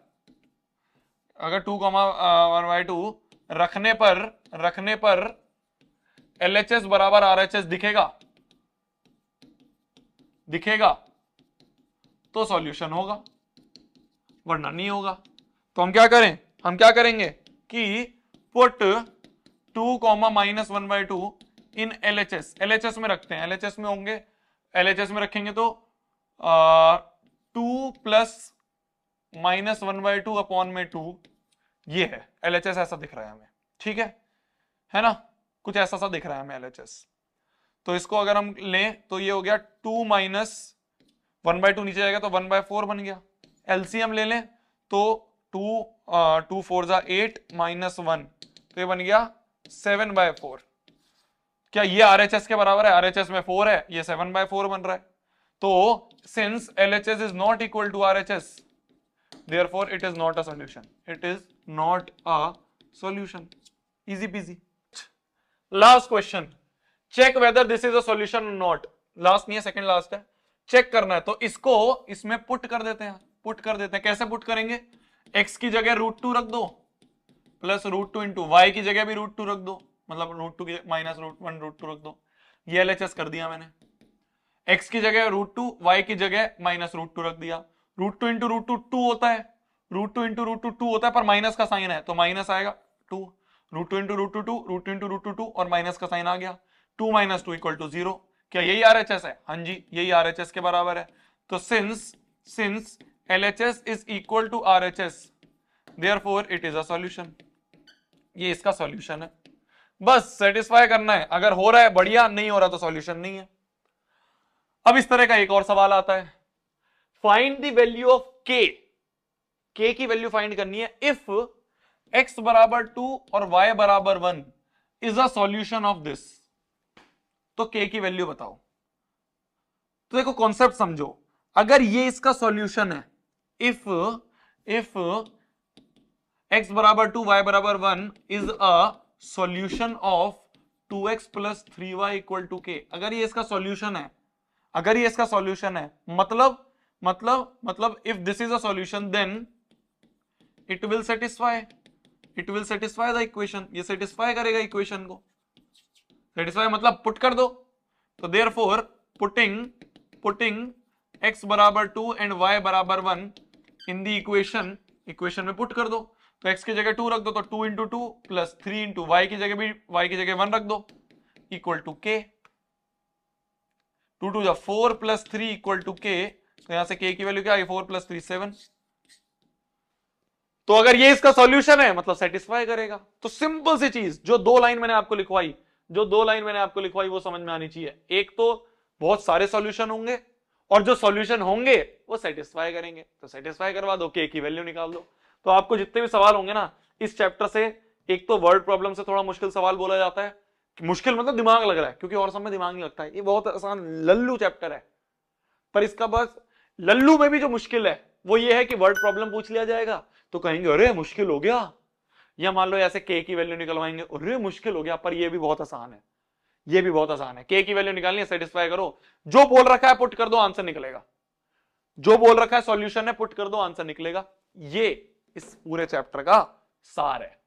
अगर 2, 1/2 रखने पर LHS बराबर RHS दिखेगा तो सॉल्यूशन होगा, वरना नहीं होगा। तो हम क्या करें, हम क्या करेंगे कि पुट 2, -1/2 इन LHS, LHS में रखते हैं, LHS में होंगे, LHS में रखेंगे तो 2 प्लस -1/2 अपॉन में 2, ये है LHS, ऐसा दिख रहा है हमें, ठीक है ना, कुछ ऐसा सा दिख रहा है हमें LHS। तो इसको अगर हम लें तो ये हो गया 2 -1/2, नीचे जाएगा तो 1/4 बन गया। LCM ले लें तो 2 4 जा 8 -1, तो ये बन गया 7/4। क्या ये RHS के बराबर है? RHS में 4 है, ये 7/4 बन रहा है। तो since LHS is not equal to RHS, therefore it is not a solution, it is not a solution. Easy peasy. Last question, check whether this is a solution or not. Last नहीं है, सेकंड लास्ट है, चेक करना है। तो इसको इसमें पुट कर देते हैं, कैसे पुट करेंगे? x की जगह √2 रख दो, प्लस √2 इंटू y की जगह भी √2 रख दो, मतलब √2 की माइनस √1 √2 रख दो। ये LHS कर दिया मैंने। x की जगह √2, y की जगह माइनस √2 रख दिया। √2 इंटू √2 2 होता है, √2 इंटू √2 2 होता है, पर माइनस का साइन है तो माइनस आएगा 2। √2 इंटू √2 2, √2 इंटू √2 2 और माइनस का साइन आ गया, 2 - 2 इक्वल टू 0। क्या यही RHS है? हाँ जी, यही RHS के बराबर है। तो since LHS is equal to RHS, therefore it is a solution. ये इसका सॉल्यूशन है, बस सेटिस्फाई करना है। अगर हो रहा है बढ़िया, नहीं हो रहा तो सॉल्यूशन नहीं है। अब इस तरह का एक और सवाल आता है, find the value of k की वैल्यू फाइंड करनी है इफ x बराबर 2 और y बराबर 1 is a solution of this. तो k की वैल्यू बताओ। तो देखो कॉन्सेप्ट समझो, अगर ये इसका सॉल्यूशन है, इफ x बराबर 2 y बराबर 1 is a solution of 2x plus 3y equal to k। अगर ये इसका सॉल्यूशन है, अगर ये इसका सॉल्यूशन है, मतलब if this is a solution then it will satisfy the equation. ये सेटिस्फाई करेगा इक्वेशन को। सेटिस्फाई मतलब पुट कर दो। तो देयरफॉर पुटिंग x बराबर 2 एंड y बराबर 1 इन द इक्वेशन में पुट कर दो। तो x की जगह 2 रख दो, तो 2 इंटू 2 प्लस 3 इंटू y की जगह भी y की जगह 1 रख दो equal to k। 2 2 4 plus 3 equal to k। तो यहां से k की वैल्यू क्या आई? 4 प्लस 3 7। तो अगर ये इसका सॉल्यूशन है मतलब सेटिस्फाई करेगा। तो सिंपल सी चीज, जो दो लाइन मैंने आपको लिखवाई वो समझ में आनी चाहिए। एक तो बहुत सारे सॉल्यूशन होंगे और जो सॉल्यूशन होंगे वो सेटिस्फाई करेंगे। तो सेटिस्फाई करवा दो, k की वैल्यू निकाल दो। तो आपको जितने भी सवाल होंगे ना इस चैप्टर से, एक तो वर्ड प्रॉब्लम से थोड़ा मुश्किल सवाल बोला जाता है। मुश्किल मतलब दिमाग लग रहा है, क्योंकि और सब में दिमाग नहीं लगता है। ये बहुत आसान लल्लू चैप्टर है, पर इसका बस लल्लू में भी जो मुश्किल है वो ये है कि वर्ड प्रॉब्लम पूछ लिया जाएगा तो कहेंगे अरे मुश्किल हो गया, या मान लो ऐसे k की वैल्यू निकलवाएंगे अरे मुश्किल हो गया। पर ये भी बहुत आसान है, ये भी बहुत आसान है। k की वैल्यू निकालनी है, सेटिस्फाई करो, जो बोल रखा है पुट कर दो, आंसर निकलेगा। जो बोल रखा है सॉल्यूशन है पुट कर दो, आंसर निकलेगा। ये इस पूरे चैप्टर का सार है।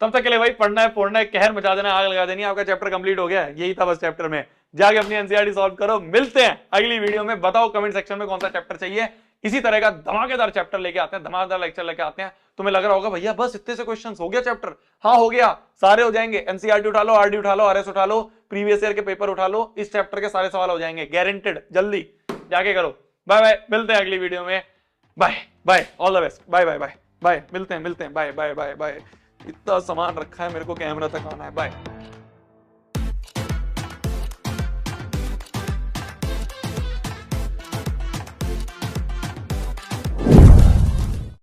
तब तक के लिए भाई पढ़ना है, फोड़ना है, कहर मचा देना, आग लगा देनी, आपका चैप्टर कंप्लीट हो गया है। यही था बस चैप्टर में, जाके अपनी एनसीईआरटी सॉल्व करो। मिलते हैं अगली वीडियो में। बताओ कमेंट सेक्शन में कौन सा चैप्टर चाहिए। इसी तरह का धमाकेदार चैप्टर लेके आते हैं, धमाकेदार लेक्चर लेके आते हैं। तुम्हें लग रहा होगा भैया बस इतने से क्वेश्चंस हो गया चैप्टर? हाँ हो गया, सारे हो जाएंगे। एनसीईआरटी उठा लो, आरडी उठा लो, आरएस उठा लो, प्रीवियस ईयर के पेपर उठा लो, इस चैप्टर के सारे सवाल हो जाएंगे गारंटेड। जल्दी जाके करो। बाय बाय, मिलते हैं अगली वीडियो में। Bye bye, all the best. Bye bye bye bye, मिलते हैं। Bye bye bye bye. इतना सामान रखा है, मेरे को कैमरा तक आना है। बाय।